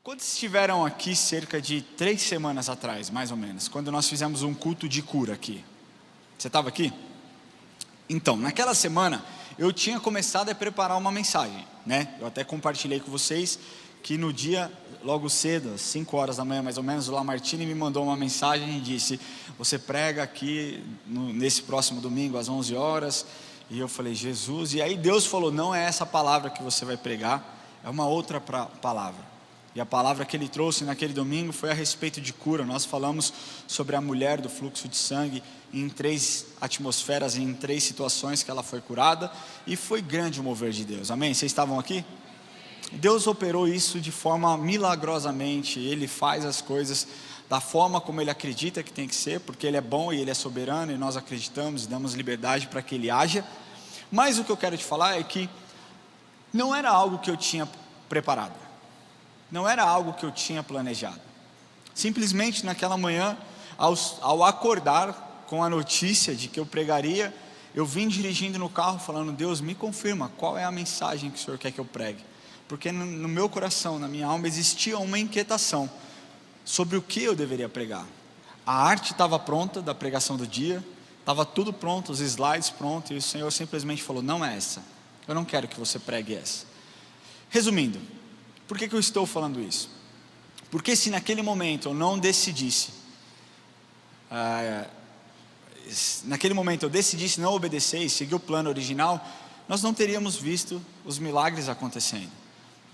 Quantos estiveram aqui cerca de 3 semanas atrás, mais ou menos, quando nós fizemos um culto de cura aqui? Você estava aqui? Então, naquela semana, eu tinha começado a preparar uma mensagem, né? Eu até compartilhei com vocês que no dia, logo cedo, às 5 horas da manhã mais ou menos, o Lamartine me mandou uma mensagem e disse: você prega aqui nesse próximo domingo às 11 horas, e eu falei: Jesus, e aí Deus falou: não é essa palavra que você vai pregar, é uma outra palavra. E a palavra que ele trouxe naquele domingo foi a respeito de cura. Nós falamos sobre a mulher do fluxo de sangue em 3 atmosferas, em 3 situações que ela foi curada, e foi grande o mover de Deus, amém? Vocês estavam aqui? Deus operou isso de forma milagrosamente. Ele faz as coisas da forma como Ele acredita que tem que ser, porque Ele é bom e Ele é soberano, e nós acreditamos e damos liberdade para que Ele haja. Mas o que eu quero te falar é que não era algo que eu tinha preparado, não era algo que eu tinha planejado. Simplesmente naquela manhã, ao acordar com a notícia de que eu pregaria, eu vim dirigindo no carro falando: Deus, me confirma qual é a mensagem que o Senhor quer que eu pregue. Porque no meu coração, na minha alma, existia uma inquietação sobre o que eu deveria pregar. A arte estava pronta da pregação do dia, estava tudo pronto, os slides prontos, e o Senhor simplesmente falou: não é essa, eu não quero que você pregue essa. Resumindo, por que eu estou falando isso? Porque se naquele momento eu não decidisse, não obedecer e seguir o plano original, nós não teríamos visto os milagres acontecendo.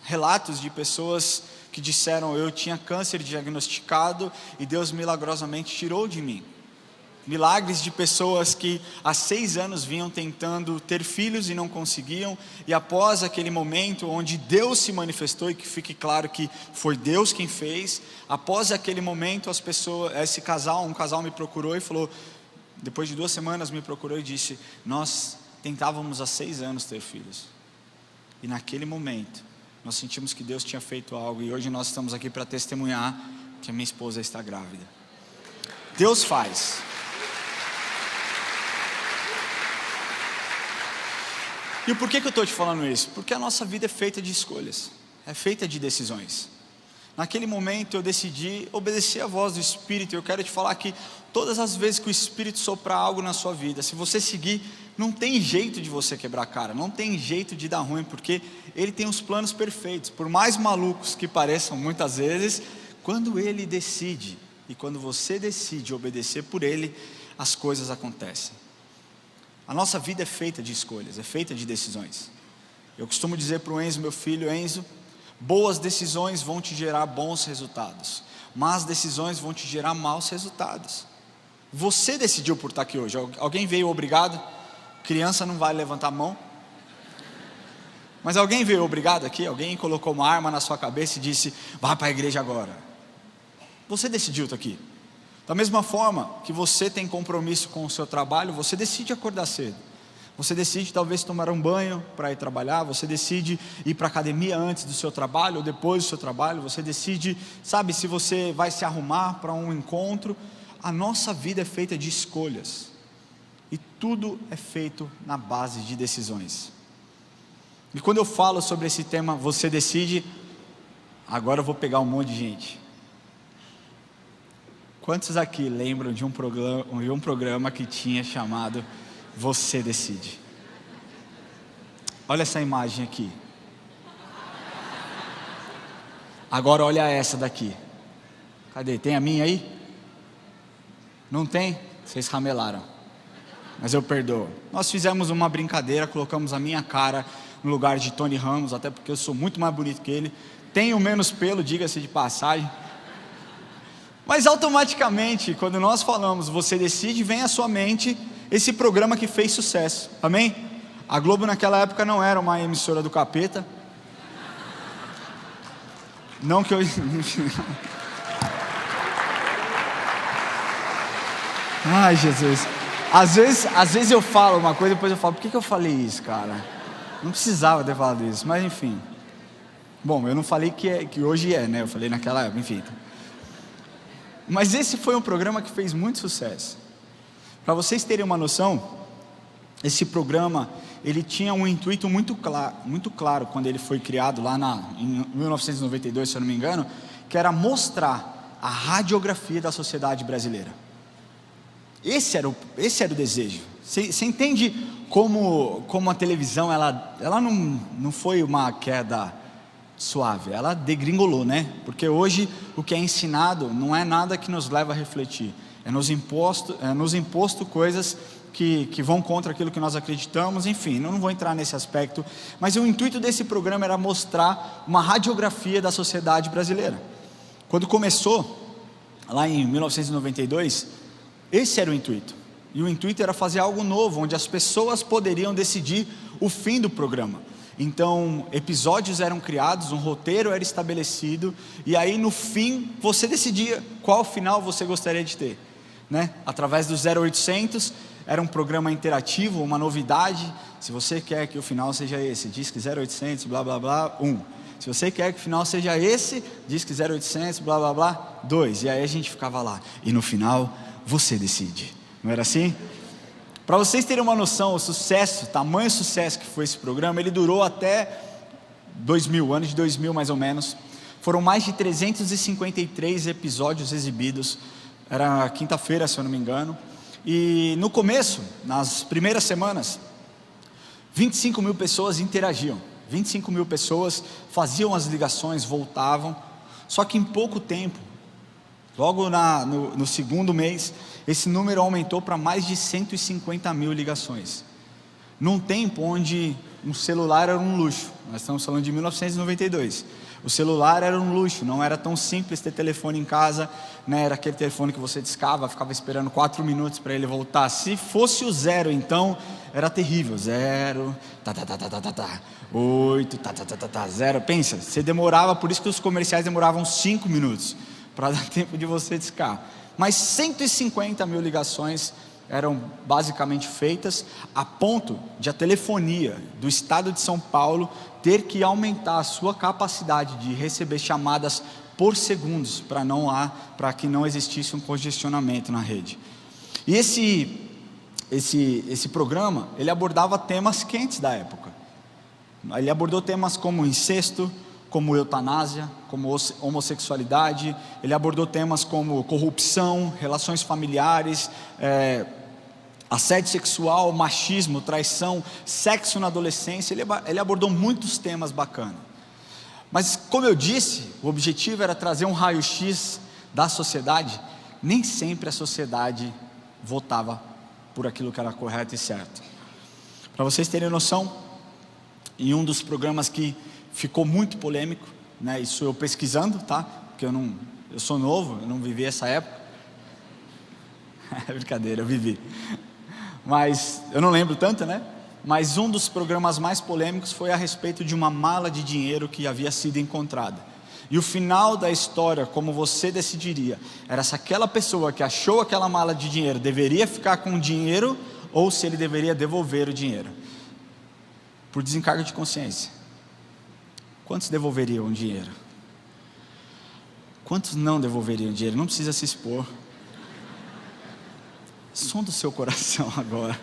Relatos de pessoas que disseram: eu tinha câncer diagnosticado e Deus milagrosamente tirou de mim. Milagres de pessoas que há 6 anos vinham tentando ter filhos e não conseguiam, e após aquele momento onde Deus se manifestou, e que fique claro que foi Deus quem fez, após aquele momento um casal me procurou e falou, depois de 2 semanas me procurou e disse: nós tentávamos há 6 anos ter filhos, e naquele momento nós sentimos que Deus tinha feito algo, e hoje nós estamos aqui para testemunhar que a minha esposa está grávida. Deus faz. E por que eu estou te falando isso? Porque a nossa vida é feita de escolhas, é feita de decisões. Naquele momento eu decidi obedecer a voz do Espírito. Eu quero te falar que todas as vezes que o Espírito soprar algo na sua vida, se você seguir, não tem jeito de você quebrar a cara, não tem jeito de dar ruim, porque Ele tem os planos perfeitos. Por mais malucos que pareçam muitas vezes, quando Ele decide, e quando você decide obedecer por Ele, as coisas acontecem. A nossa vida é feita de escolhas, é feita de decisões. Eu costumo dizer para o Enzo, meu filho: Enzo, boas decisões vão te gerar bons resultados, más decisões vão te gerar maus resultados. Você decidiu por estar aqui hoje. Alguém veio obrigado? Criança não vai levantar a mão. Mas alguém veio obrigado aqui? Alguém colocou uma arma na sua cabeça e disse: vá para a igreja agora? Você decidiu estar aqui. Da mesma forma que você tem compromisso com o seu trabalho, você decide acordar cedo. Você decide talvez tomar um banho para ir trabalhar. Você decide ir para a academia antes do seu trabalho ou depois do seu trabalho. Você decide, se você vai se arrumar para um encontro. A nossa vida é feita de escolhas. E tudo é feito na base de decisões. E quando eu falo sobre esse tema, você decide, agora eu vou pegar um monte de gente. Quantos aqui lembram de um programa que tinha chamado Você Decide? Olha essa imagem aqui. Agora olha essa daqui. Cadê? Tem a minha aí? Não tem? Vocês ramelaram. Mas eu perdoo. Nós fizemos uma brincadeira, colocamos a minha cara no lugar de Tony Ramos, até porque eu sou muito mais bonito que ele. Tenho menos pelo, diga-se de passagem. Mas automaticamente, quando nós falamos Você Decide, vem à sua mente esse programa que fez sucesso, amém? A Globo naquela época não era uma emissora do capeta. Não que eu... Ai, Jesus. Às vezes eu falo uma coisa, depois eu falo: por que eu falei isso, cara? Não precisava ter falado isso, mas enfim. Bom, eu não falei que hoje né? Eu falei naquela época, enfim. Mas esse foi um programa que fez muito sucesso. Para vocês terem uma noção, esse programa ele tinha um intuito muito claro quando ele foi criado lá em 1992, se eu não me engano, que era mostrar a radiografia da sociedade brasileira. Esse era o desejo. Você entende como a televisão, ela não foi uma queda suave, ela degringolou, né? Porque hoje o que é ensinado não é nada que nos leva a refletir, é nos imposto coisas que vão contra aquilo que nós acreditamos. Enfim, não vou entrar nesse aspecto, mas o intuito desse programa era mostrar uma radiografia da sociedade brasileira. Quando começou, lá em 1992, esse era o intuito, e o intuito era fazer algo novo, onde as pessoas poderiam decidir o fim do programa. Então, episódios eram criados, um roteiro era estabelecido, e aí no fim, você decidia qual final você gostaria de ter, né? Através do 0800, era um programa interativo, uma novidade. Se você quer que o final seja esse, diz que 0800, blá blá blá, 1. Se você quer que o final seja esse, diz que 0800, blá blá blá, 2. E aí a gente ficava lá, e no final, você decide, não era assim? Para vocês terem uma noção, o tamanho sucesso que foi esse programa, ele durou até 2000, ano de 2000 mais ou menos. Foram mais de 353 episódios exibidos, era quinta-feira, se eu não me engano. E no começo, nas primeiras semanas, 25 mil pessoas interagiam, 25 mil pessoas faziam as ligações, voltavam. Só que em pouco tempo, logo no segundo mês, esse número aumentou para mais de 150 mil ligações. Num tempo onde um celular era um luxo. Nós estamos falando de 1992. O celular era um luxo, não era tão simples ter telefone em casa, né? Era aquele telefone que você discava, ficava esperando 4 minutos para ele voltar. Se fosse o 0, então, era terrível. 0, 8, 0. Pensa, você demorava, por isso que os comerciais demoravam 5 minutos, para dar tempo de você discar. Mas 150 mil ligações eram basicamente feitas, a ponto de a telefonia do estado de São Paulo ter que aumentar a sua capacidade de receber chamadas por segundos, para que não existisse um congestionamento na rede. E esse programa, ele abordava temas quentes da época. Ele abordou temas como incesto, como eutanásia, como homossexualidade. Ele abordou temas como corrupção, relações familiares, assédio sexual, machismo, traição, sexo na adolescência. Ele abordou muitos temas bacanas. Mas, como eu disse, o objetivo era trazer um raio-x da sociedade. Nem sempre a sociedade votava por aquilo que era correto e certo. Para vocês terem noção, em um dos programas que ficou muito polêmico, né? Isso eu pesquisando, tá? Porque eu sou novo, eu não vivi essa época. É brincadeira, eu vivi. Mas eu não lembro tanto, né? Mas um dos programas mais polêmicos foi a respeito de uma mala de dinheiro que havia sido encontrada. E o final da história, como você decidiria, era se aquela pessoa que achou aquela mala de dinheiro deveria ficar com o dinheiro ou se ele deveria devolver o dinheiro. Por desencargo de consciência. Quantos devolveriam o dinheiro? Quantos não devolveriam o dinheiro? Não precisa se expor. Som do seu coração agora.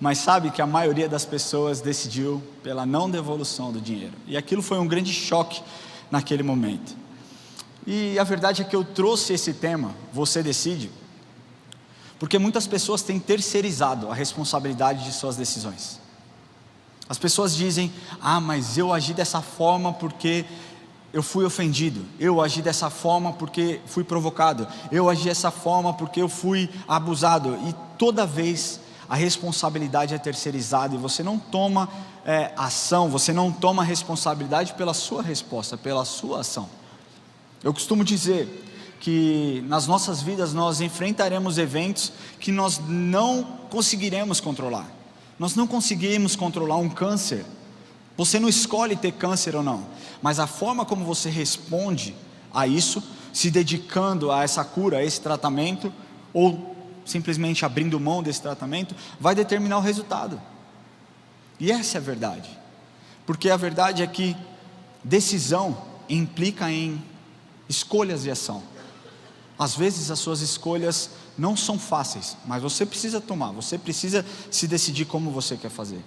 Mas sabe que a maioria das pessoas decidiu pela não devolução do dinheiro. E aquilo foi um grande choque naquele momento. E a verdade é que eu trouxe esse tema, você decide, porque muitas pessoas têm terceirizado a responsabilidade de suas decisões. As pessoas dizem: mas eu agi dessa forma porque eu fui ofendido, eu agi dessa forma porque fui provocado, eu agi dessa forma porque eu fui abusado. E toda vez a responsabilidade é terceirizada e você não toma ação, você não toma responsabilidade pela sua resposta, pela sua ação. Eu costumo dizer que nas nossas vidas nós enfrentaremos eventos que nós não conseguiremos controlar. Nós não conseguimos controlar um câncer. Você não escolhe ter câncer ou não, mas a forma como você responde a isso, se dedicando a essa cura, a esse tratamento, ou simplesmente abrindo mão desse tratamento, vai determinar o resultado. E essa é a verdade, porque a verdade é que decisão implica em escolhas de ação. Às vezes as suas escolhas não são fáceis, mas você precisa tomar, você precisa se decidir como você quer fazer.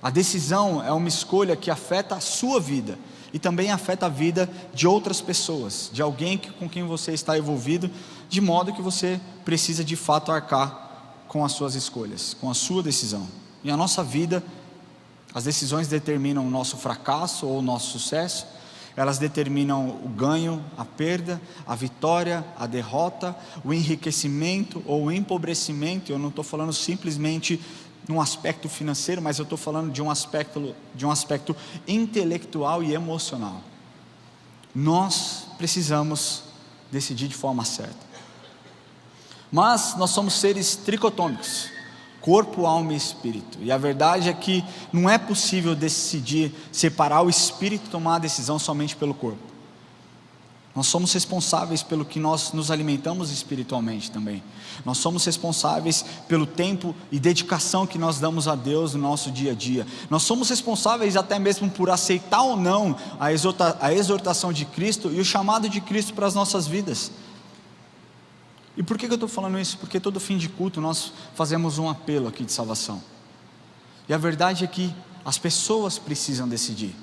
A decisão é uma escolha que afeta a sua vida e também afeta a vida de outras pessoas, de alguém com quem você está envolvido, de modo que você precisa de fato arcar com as suas escolhas, com a sua decisão. E a nossa vida, as decisões determinam o nosso fracasso ou o nosso sucesso, elas determinam o ganho, a perda, a vitória, a derrota, o enriquecimento ou o empobrecimento. Eu não estou falando simplesmente num aspecto financeiro, mas eu estou falando de um aspecto intelectual e emocional. Nós precisamos decidir de forma certa. Mas nós somos seres tricotômicos, corpo, alma e espírito, e a verdade é que não é possível decidir separar o espírito e tomar a decisão somente pelo corpo. Nós somos responsáveis pelo que nós nos alimentamos espiritualmente também. Nós somos responsáveis pelo tempo e dedicação que nós damos a Deus no nosso dia a dia. Nós somos responsáveis até mesmo por aceitar ou não a exortação de Cristo e o chamado de Cristo para as nossas vidas. E por que eu estou falando isso? Porque todo fim de culto nós fazemos um apelo aqui de salvação. E a verdade é que as pessoas precisam decidir.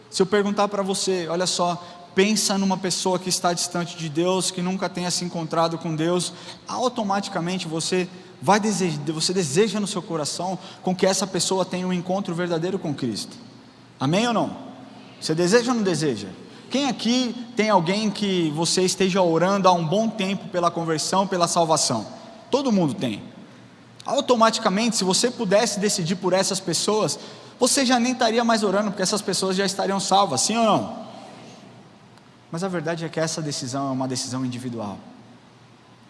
Se eu perguntar para você, olha só, pensa numa pessoa que está distante de Deus, que nunca tenha se encontrado com Deus, automaticamente você deseja no seu coração com que essa pessoa tenha um encontro verdadeiro com Cristo. Amém ou não? Você deseja ou não deseja? Quem aqui tem alguém que você esteja orando há um bom tempo pela conversão, pela salvação? Todo mundo tem. Automaticamente, se você pudesse decidir por essas pessoas, você já nem estaria mais orando, porque essas pessoas já estariam salvas, sim ou não? Mas a verdade é que essa decisão é uma decisão individual.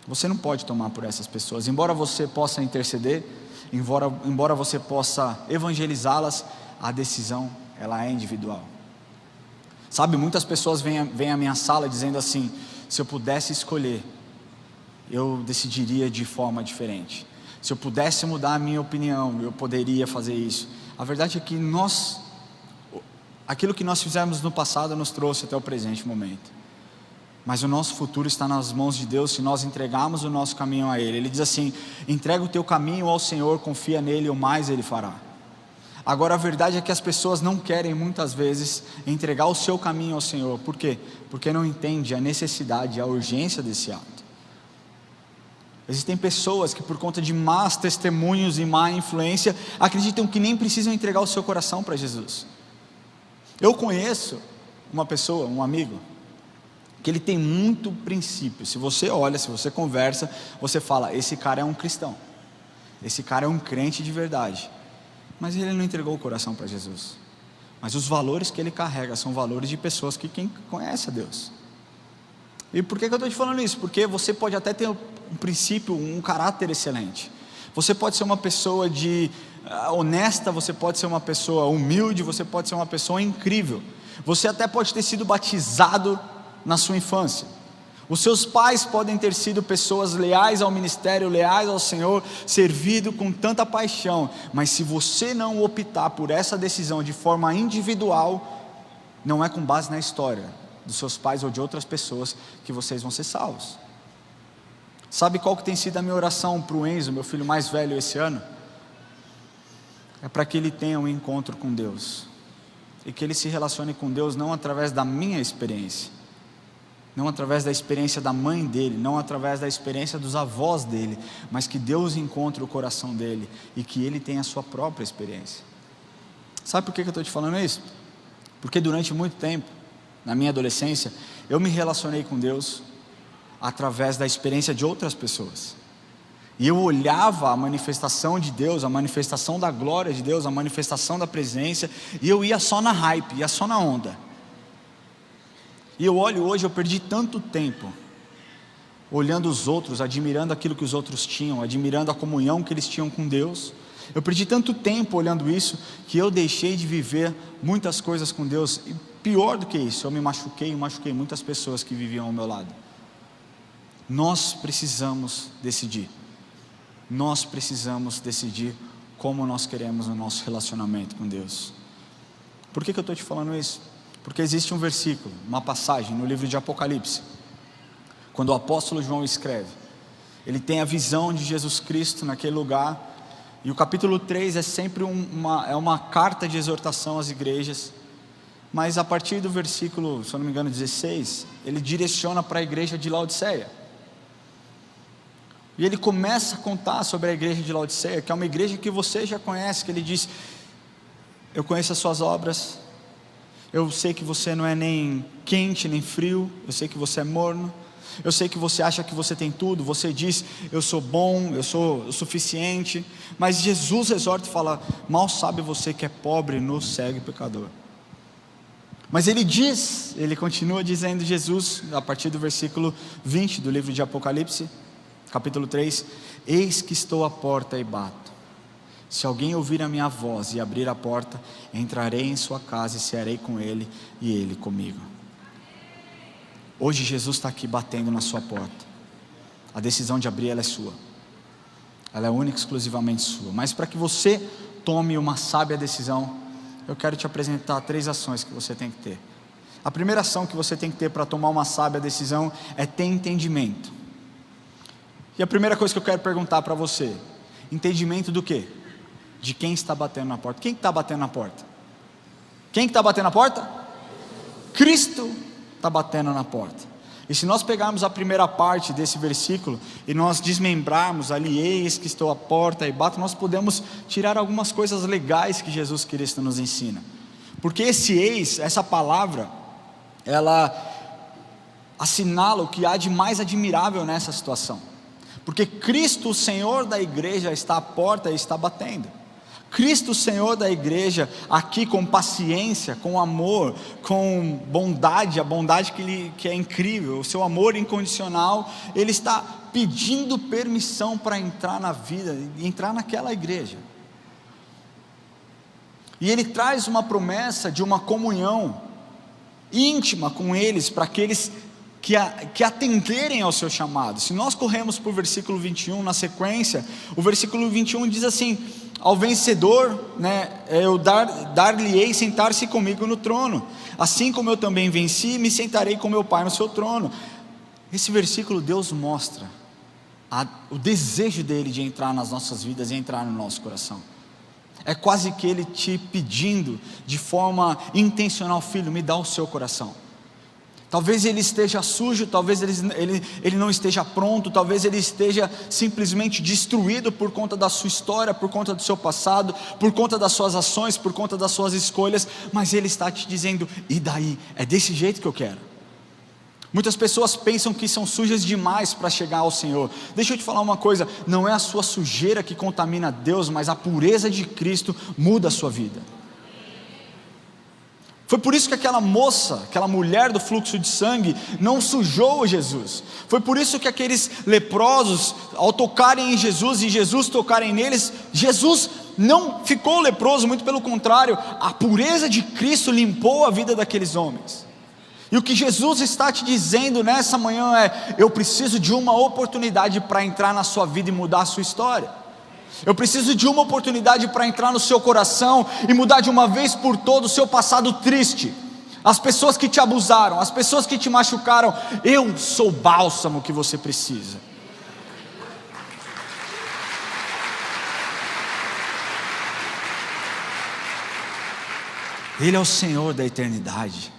Você não pode tomar por essas pessoas. Embora você possa interceder, embora você possa evangelizá-las, a decisão ela é individual. Sabe, muitas pessoas vêm à minha sala dizendo assim: se eu pudesse escolher, eu decidiria de forma diferente. Se eu pudesse mudar a minha opinião, eu poderia fazer isso. A verdade é que aquilo que nós fizemos no passado nos trouxe até o presente momento, mas o nosso futuro está nas mãos de Deus, se nós entregarmos o nosso caminho a Ele. Ele diz assim: entrega o teu caminho ao Senhor, confia nele, o mais Ele fará. Agora a verdade é que as pessoas não querem muitas vezes entregar o seu caminho ao Senhor. Por quê? Porque não entendem a necessidade, a urgência desse ato. Existem pessoas que, por conta de más testemunhos e má influência, acreditam que nem precisam entregar o seu coração para Jesus. Eu conheço uma pessoa, um amigo, que ele tem muito princípio. Se você olha, se você conversa, você fala: esse cara é um cristão, esse cara é um crente de verdade, mas ele não entregou o coração para Jesus. Mas os valores que ele carrega são valores de pessoas que quem conhece a Deus. E por que eu estou te falando isso? Porque você pode até ter um princípio, um caráter excelente. Você pode ser uma pessoa honesta, você pode ser uma pessoa humilde, você pode ser uma pessoa incrível. Você até pode ter sido batizado na sua infância. Os seus pais podem ter sido pessoas leais ao ministério, leais ao Senhor, servido com tanta paixão. Mas se você não optar por essa decisão de forma individual, não é com base na história dos seus pais ou de outras pessoas que vocês vão ser salvos. Sabe qual que tem sido a minha oração para o Enzo, meu filho mais velho, esse ano? É para que ele tenha um encontro com Deus, e que ele se relacione com Deus não através da minha experiência, não através da experiência da mãe dele, não através da experiência dos avós dele, mas que Deus encontre o coração dele, e que ele tenha a sua própria experiência. Sabe por que eu estou te falando isso? Porque durante muito tempo, na minha adolescência, eu me relacionei com Deus através da experiência de outras pessoas, e eu olhava a manifestação de Deus, a manifestação da glória de Deus, a manifestação da presença, e eu ia só na hype, ia só na onda. E eu olho hoje, eu perdi tanto tempo olhando os outros, admirando aquilo que os outros tinham, admirando a comunhão que eles tinham com Deus. Eu perdi tanto tempo olhando isso, que eu deixei de viver muitas coisas com Deus. E pior do que isso, eu me machuquei muitas pessoas que viviam ao meu lado. Nós precisamos decidir. Nós precisamos decidir como nós queremos o nosso relacionamento com Deus. Por que eu estou te falando isso? Porque existe um versículo, uma passagem no livro de Apocalipse, quando o apóstolo João escreve, ele tem a visão de Jesus Cristo naquele lugar, e o capítulo 3 é sempre uma carta de exortação às igrejas, mas a partir do versículo, se eu não me engano, 16, ele direciona para a igreja de Laodiceia, e ele começa a contar sobre a igreja de Laodiceia, que é uma igreja que você já conhece, que ele diz: eu conheço as suas obras, eu sei que você não é nem quente nem frio, eu sei que você é morno, eu sei que você acha que você tem tudo, você diz: eu sou bom, eu sou o suficiente, mas Jesus exorta e fala: mal sabe você que é pobre, nu, cego e pecador. Mas ele continua dizendo, Jesus, a partir do versículo 20 do livro de Apocalipse, capítulo 3: eis que estou à porta e bato, se alguém ouvir a minha voz e abrir a porta, entrarei em sua casa e cearei com ele e ele comigo. Hoje Jesus está aqui batendo na sua porta. A decisão de abrir, ela é sua, ela é única e exclusivamente sua. Mas para que você tome uma sábia decisão, eu quero te apresentar 3 ações que você tem que ter. A primeira ação que você tem que ter para tomar uma sábia decisão é ter entendimento. E a primeira coisa que eu quero perguntar para você: entendimento do quê? De quem está batendo na porta. Quem está batendo na porta? Quem está batendo na porta? Cristo está batendo na porta. E se nós pegarmos a primeira parte desse versículo e nós desmembrarmos ali: eis que estou à porta e bato, nós podemos tirar algumas coisas legais que Jesus Cristo nos ensina. Porque esse eis, essa palavra, ela assinala o que há de mais admirável nessa situação. Porque Cristo, o Senhor da igreja, está à porta e está batendo. Cristo, o Senhor da igreja, aqui com paciência, com amor, com bondade, a bondade que é incrível, o seu amor incondicional, Ele está pedindo permissão para entrar na vida, entrar naquela igreja. E Ele traz uma promessa de uma comunhão íntima com eles, para aqueles que atenderem ao seu chamado. Se nós corremos para o versículo 21 na sequência, o versículo 21 diz assim: ao vencedor, eu dar-lhe-ei sentar-se comigo no trono, assim como eu também venci, me sentarei com meu Pai no seu trono. Esse versículo, Deus mostra o desejo dele de entrar nas nossas vidas e entrar no nosso coração. É quase que ele te pedindo de forma intencional: filho, me dá o seu coração. Talvez ele esteja sujo, talvez ele não esteja pronto, talvez ele esteja simplesmente destruído por conta da sua história, por conta do seu passado, por conta das suas ações, por conta das suas escolhas, mas ele está te dizendo: e daí? É desse jeito que eu quero. Muitas pessoas pensam que são sujas demais para chegar ao Senhor. Deixa eu te falar uma coisa: não é a sua sujeira que contamina Deus, mas a pureza de Cristo muda a sua vida. Foi por isso que aquela mulher do fluxo de sangue não sujou Jesus. Foi por isso que aqueles leprosos, ao tocarem em Jesus e Jesus tocarem neles, Jesus não ficou leproso, muito pelo contrário, a pureza de Cristo limpou a vida daqueles homens. E o que Jesus está te dizendo nessa manhã é: eu preciso de uma oportunidade para entrar na sua vida e mudar a sua história. Eu preciso de uma oportunidade para entrar no seu coração e mudar de uma vez por todas o seu passado triste, as pessoas que te abusaram, as pessoas que te machucaram. Eu sou o bálsamo que você precisa. Ele é o Senhor da eternidade.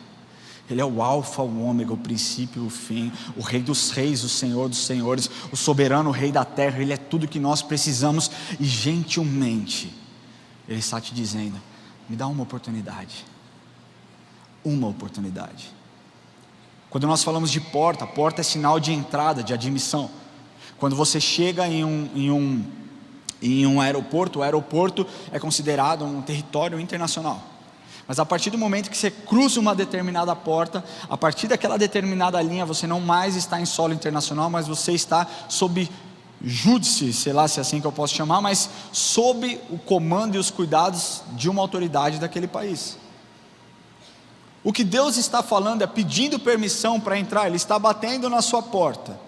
Ele é o alfa, o ômega, o princípio e o fim, o rei dos reis, o Senhor dos senhores, o soberano rei da terra. Ele é tudo que nós precisamos. E gentilmente Ele está te dizendo: me dá uma oportunidade. Uma oportunidade. Quando nós falamos de porta, a porta é sinal de entrada, de admissão. Quando você chega em um aeroporto, o aeroporto é considerado um território internacional. Mas a partir do momento que você cruza uma determinada porta, a partir daquela determinada linha, você não mais está em solo internacional, mas você está sob júdice, sei lá se é assim que eu posso chamar, mas sob o comando e os cuidados de uma autoridade daquele país. O que Deus está falando é pedindo permissão para entrar. Ele está batendo na sua porta,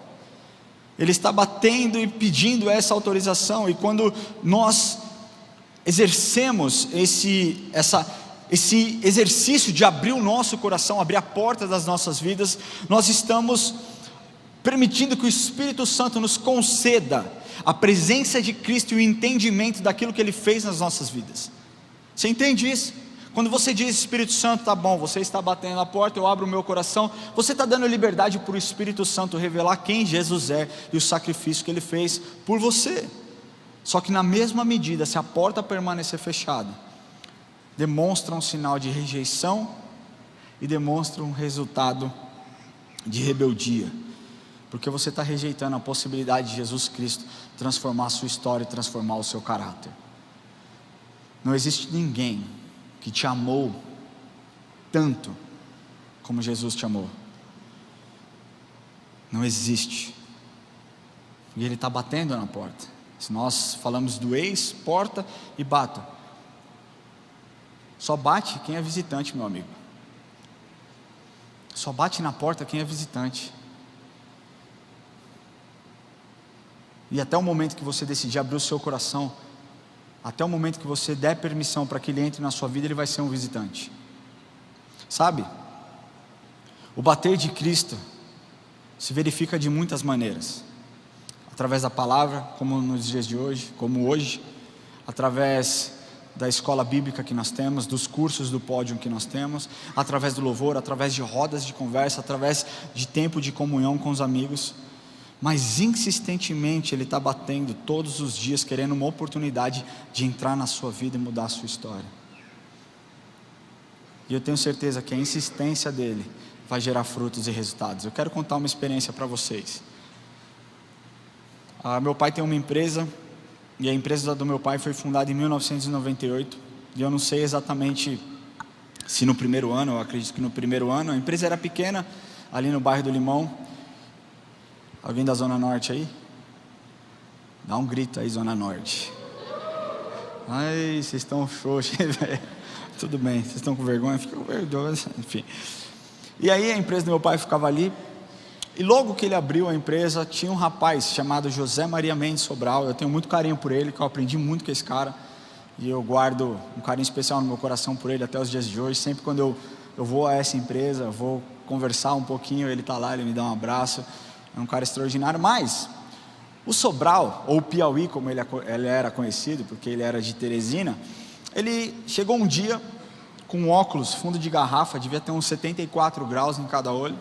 Ele está batendo e pedindo essa autorização. E quando nós exercemos esse exercício de abrir o nosso coração, abrir a porta das nossas vidas, nós estamos permitindo que o Espírito Santo nos conceda a presença de Cristo e o entendimento daquilo que Ele fez nas nossas vidas. Você entende isso? Quando você diz, Espírito Santo, tá bom, você está batendo na porta, eu abro o meu coração, você está dando liberdade para o Espírito Santo revelar quem Jesus é e o sacrifício que Ele fez por você. Só que na mesma medida, se a porta permanecer fechada, demonstra um sinal de rejeição e demonstra um resultado de rebeldia, porque você está rejeitando a possibilidade de Jesus Cristo transformar a sua história e transformar o seu caráter. Não existe ninguém que te amou tanto como Jesus te amou. Não existe. E Ele está batendo na porta. Se nós falamos do ex, porta e bata. Só bate quem é visitante, meu amigo. Só bate na porta quem é visitante. E até o momento que você decidir abrir o seu coração, até o momento que você der permissão para que Ele entre na sua vida, Ele vai ser um visitante. Sabe? O bater de Cristo se verifica de muitas maneiras. Através da palavra, como nos dias de hoje, como hoje. Através da escola bíblica que nós temos, dos cursos do pódio que nós temos. Através do louvor, através de rodas de conversa, através de tempo de comunhão com os amigos. Mas insistentemente Ele está batendo todos os dias, querendo uma oportunidade de entrar na sua vida e mudar a sua história. E eu tenho certeza que a insistência dEle vai gerar frutos e resultados. Eu quero contar uma experiência para vocês. Meu pai tem uma empresa, e a empresa do meu pai foi fundada em 1998, e eu não sei exatamente se no primeiro ano, eu acredito que no primeiro ano. A empresa era pequena, ali no bairro do Limão. Alguém da Zona Norte aí? Dá um grito aí, Zona Norte. Ai, vocês estão xoxos, velho. Tudo bem, vocês estão com vergonha? Fica com vergonha, enfim. E aí a empresa do meu pai ficava ali. E logo que ele abriu a empresa, tinha um rapaz chamado José Maria Mendes Sobral. Eu tenho muito carinho por ele, que eu aprendi muito com esse cara. E eu guardo um carinho especial no meu coração por ele até os dias de hoje. Sempre quando eu vou a essa empresa, eu vou conversar um pouquinho, ele está lá, ele me dá um abraço. É um cara extraordinário. Mas o Sobral, ou Piauí como ele era conhecido, porque ele era de Teresina, ele chegou um dia com óculos, fundo de garrafa, devia ter uns 74 graus em cada olho.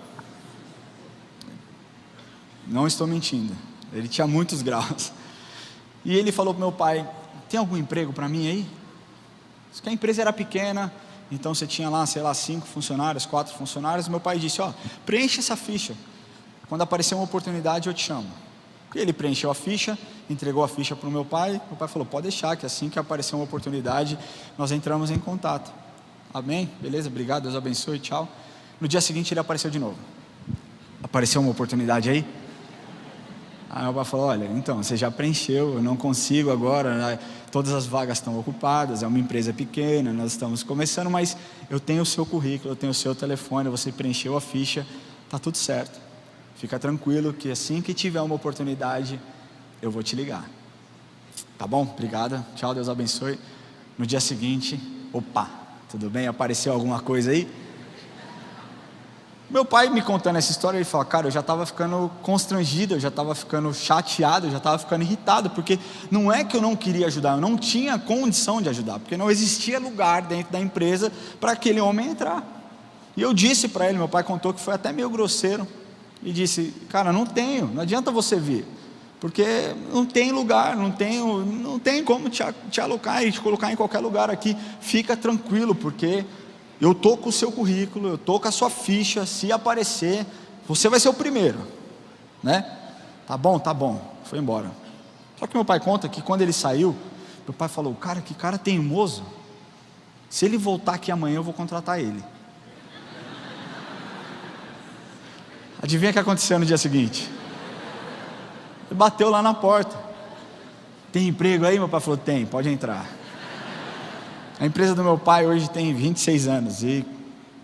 Não estou mentindo, ele tinha muitos graus. E ele falou para meu pai: tem algum emprego para mim aí? Porque a empresa era pequena, então você tinha lá, sei lá, 5 funcionários, 4 funcionários. Meu pai disse: preencha essa ficha, quando aparecer uma oportunidade eu te chamo. E ele preencheu a ficha, entregou a ficha para o meu pai falou: pode deixar, que assim que aparecer uma oportunidade, nós entramos em contato. Amém? Beleza, obrigado, Deus abençoe, tchau. No dia seguinte ele apareceu de novo: apareceu uma oportunidade aí? Aí meu pai falou: olha, então, você já preencheu, eu não consigo agora, né? Todas as vagas estão ocupadas, é uma empresa pequena, nós estamos começando, mas eu tenho o seu currículo, eu tenho o seu telefone, você preencheu a ficha, está tudo certo. Fica tranquilo que assim que tiver uma oportunidade, eu vou te ligar. Tá bom? Obrigado, tchau, Deus abençoe. No dia seguinte, opa, tudo bem? Apareceu alguma coisa aí? Meu pai me contando essa história, ele fala: cara, eu já estava ficando constrangido, eu já estava ficando chateado, eu já estava ficando irritado, porque não é que eu não queria ajudar, eu não tinha condição de ajudar, porque não existia lugar dentro da empresa para aquele homem entrar. E eu disse para ele, meu pai contou que foi até meio grosseiro, e disse: cara, não adianta você vir, porque não tem lugar, não tem como te alocar e te colocar em qualquer lugar aqui. Fica tranquilo, porque eu estou com o seu currículo, eu estou com a sua ficha, se aparecer, você vai ser o primeiro, né? Tá bom, foi embora. Só que meu pai conta que quando ele saiu, meu pai falou: cara, que cara teimoso, se ele voltar aqui amanhã eu vou contratar ele. Adivinha o que aconteceu no dia seguinte? Ele bateu lá na porta: tem emprego aí? Meu pai falou: tem, pode entrar. A empresa do meu pai hoje tem 26 anos. E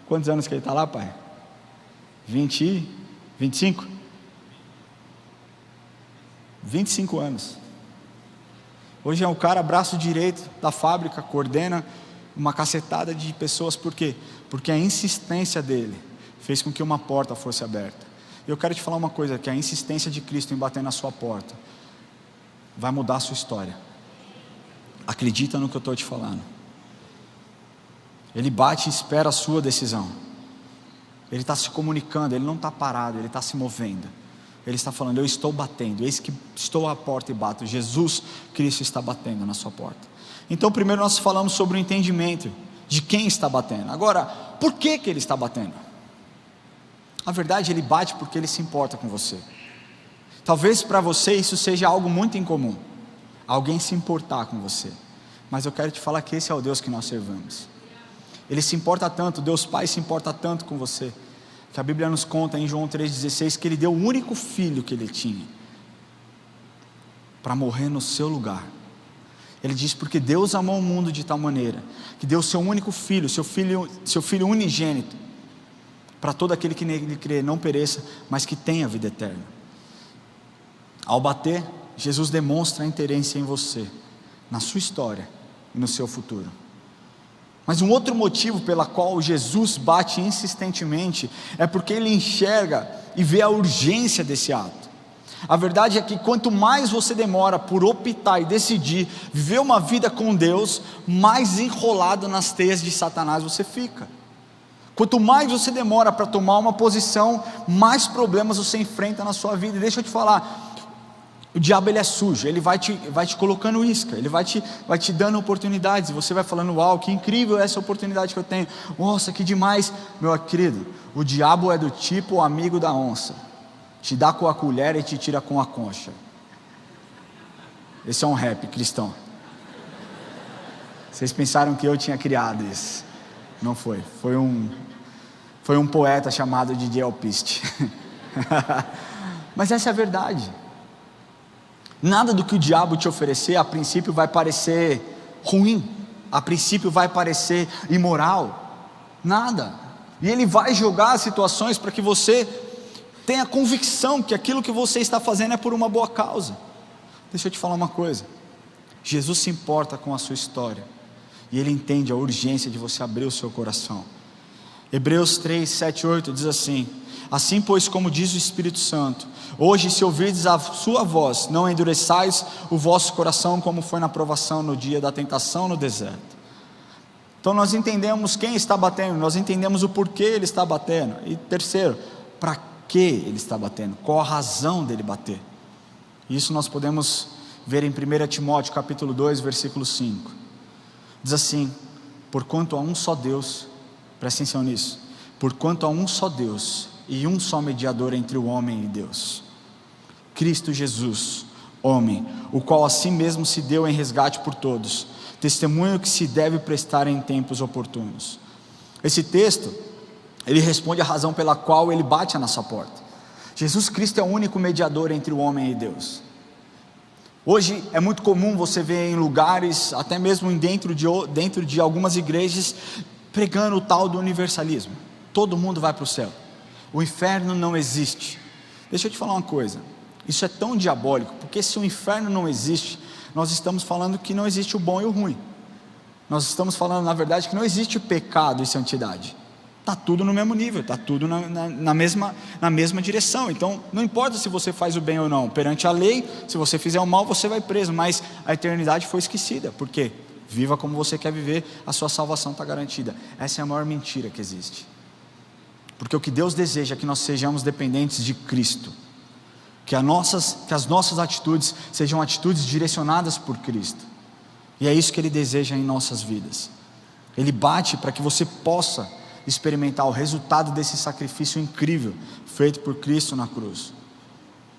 quantos anos que ele está lá, pai? 25? 25 anos. Hoje é um cara braço direito da fábrica, coordena uma cacetada de pessoas. Por quê? Porque a insistência dele fez com que uma porta fosse aberta. E eu quero te falar uma coisa, que a insistência de Cristo em bater na sua porta vai mudar a sua história. Acredita no que eu estou te falando. Ele bate e espera a sua decisão. Ele está se comunicando, ele não está parado, ele está se movendo. Ele está falando, eu estou batendo, eis que estou à porta e bato. Jesus Cristo está batendo na sua porta. Então primeiro nós falamos sobre o entendimento de quem está batendo. Agora, por que ele está batendo? A verdade, ele bate porque ele se importa com você. Talvez para você isso seja algo muito incomum, alguém se importar com você. Mas eu quero te falar que esse é o Deus que nós servamos. Ele se importa tanto, Deus Pai se importa tanto com você, que a Bíblia nos conta em João 3,16 que Ele deu o único filho que Ele tinha para morrer no seu lugar. Ele diz, porque Deus amou o mundo de tal maneira que deu o seu único filho, seu filho unigênito, para todo aquele que nele crê não pereça, mas que tenha vida eterna. Ao bater, Jesus demonstra interesse em você, na sua história e no seu futuro. Mas um outro motivo pela qual Jesus bate insistentemente é porque ele enxerga e vê a urgência desse ato. A verdade é que quanto mais você demora por optar e decidir viver uma vida com Deus, mais enrolado nas teias de Satanás você fica. Quanto mais você demora para tomar uma posição, mais problemas você enfrenta na sua vida. E deixa eu te falar, o diabo ele é sujo, ele vai te colocando isca, ele vai te dando oportunidades, e você vai falando, uau, que incrível essa oportunidade que eu tenho, nossa, que demais. Meu querido, o diabo é do tipo amigo da onça, te dá com a colher e te tira com a concha. Esse é um rap cristão. Vocês pensaram que eu tinha criado isso? Não foi, foi um poeta chamado DJ Alpiste. Mas essa é a verdade. Nada do que o diabo te oferecer a princípio vai parecer ruim, a princípio vai parecer imoral, nada. E ele vai jogar situações para que você tenha convicção que aquilo que você está fazendo é por uma boa causa. Deixa eu te falar uma coisa, Jesus se importa com a sua história, e Ele entende a urgência de você abrir o seu coração. Hebreus 3, 7, 8 diz assim, assim pois como diz o Espírito Santo, hoje se ouvirdes a sua voz, não endureçais o vosso coração como foi na provação no dia da tentação no deserto. Então nós entendemos quem está batendo, nós entendemos o porquê ele está batendo, e terceiro, para que ele está batendo, qual a razão dele bater. Isso nós podemos ver em 1 Timóteo capítulo 2 versículo 5, diz assim, porquanto há um só Deus, presta atenção nisso, porquanto há um só Deus e um só mediador entre o homem e Deus, Cristo Jesus, homem, o qual a si mesmo se deu em resgate por todos, testemunho que se deve prestar em tempos oportunos. Esse texto, ele responde a razão pela qual ele bate a nossa porta. Jesus Cristo é o único mediador entre o homem e Deus. Hoje é muito comum você ver em lugares, até mesmo dentro de algumas igrejas, pregando o tal do universalismo, todo mundo vai para o céu, o inferno não existe. Deixa eu te falar uma coisa, isso é tão diabólico, porque se o inferno não existe, nós estamos falando que não existe o bom e o ruim, nós estamos falando na verdade que não existe pecado e santidade, está tudo no mesmo nível, está tudo na mesma direção. Então não importa se você faz o bem ou não, perante a lei, se você fizer o mal você vai preso, mas a eternidade foi esquecida. Por quê? Viva como você quer viver, a sua salvação está garantida. Essa é a maior mentira que existe, porque o que Deus deseja é que nós sejamos dependentes de Cristo, que as nossas atitudes sejam atitudes direcionadas por Cristo, e é isso que Ele deseja em nossas vidas. Ele bate para que você possa experimentar o resultado desse sacrifício incrível feito por Cristo na cruz.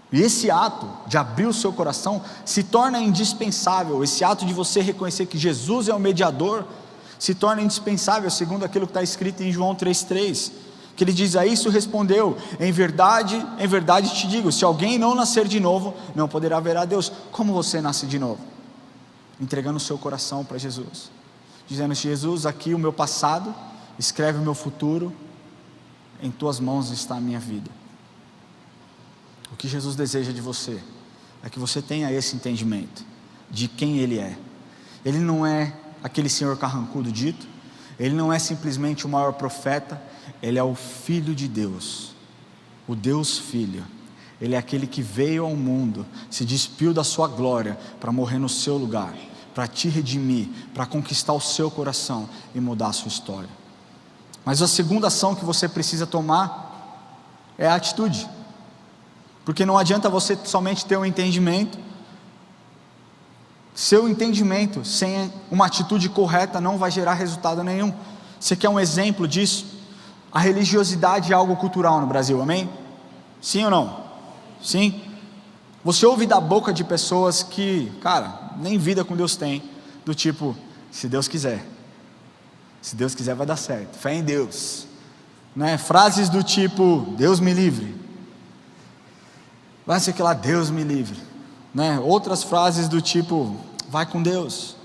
E esse ato de abrir o seu coração se torna indispensável. Esse ato de você reconhecer que Jesus é o mediador se torna indispensável, segundo aquilo que está escrito em João 3,3, que ele diz, a isso respondeu, em verdade te digo, se alguém não nascer de novo, não poderá ver a Deus. Como você nasce de novo? Entregando o seu coração para Jesus, dizendo, Jesus, aqui o meu passado, escreve o meu futuro, em tuas mãos está a minha vida. O que Jesus deseja de você é que você tenha esse entendimento de quem Ele é. Ele não é aquele senhor carrancudo dito, Ele não é simplesmente o maior profeta, Ele é o Filho de Deus, o Deus Filho. Ele é aquele que veio ao mundo, se despiu da sua glória para morrer no seu lugar, para te redimir, para conquistar o seu coração e mudar a sua história. Mas a segunda ação que você precisa tomar é a atitude, porque não adianta você somente ter um entendimento. Seu entendimento sem uma atitude correta não vai gerar resultado nenhum. Você quer um exemplo disso? A religiosidade é algo cultural no Brasil, amém? Sim ou não? Sim. Você ouve da boca de pessoas que, cara, nem vida com Deus tem, do tipo, se Deus quiser vai dar certo, fé em Deus, né? Frases do tipo, Deus me livre, vai ser que lá, Deus me livre, né? Outras frases do tipo, vai com Deus.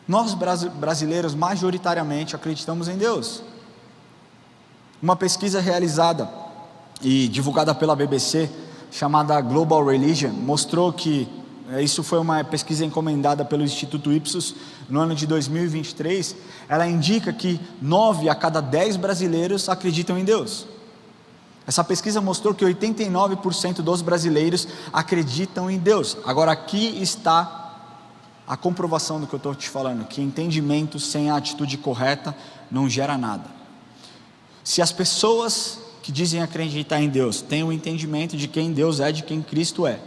Nós brasileiros majoritariamente acreditamos em Deus. Uma pesquisa realizada e divulgada pela BBC, chamada Global Religion, mostrou que, isso foi uma pesquisa encomendada pelo Instituto Ipsos no ano de 2023, ela indica que 9 a cada 10 brasileiros acreditam em Deus. Essa pesquisa mostrou que 89% dos brasileiros acreditam em Deus. Agora aqui está a comprovação do que eu estou te falando, que entendimento sem a atitude correta não gera nada. Se as pessoas que dizem acreditar em Deus têm o entendimento de quem Deus é, de quem Cristo é,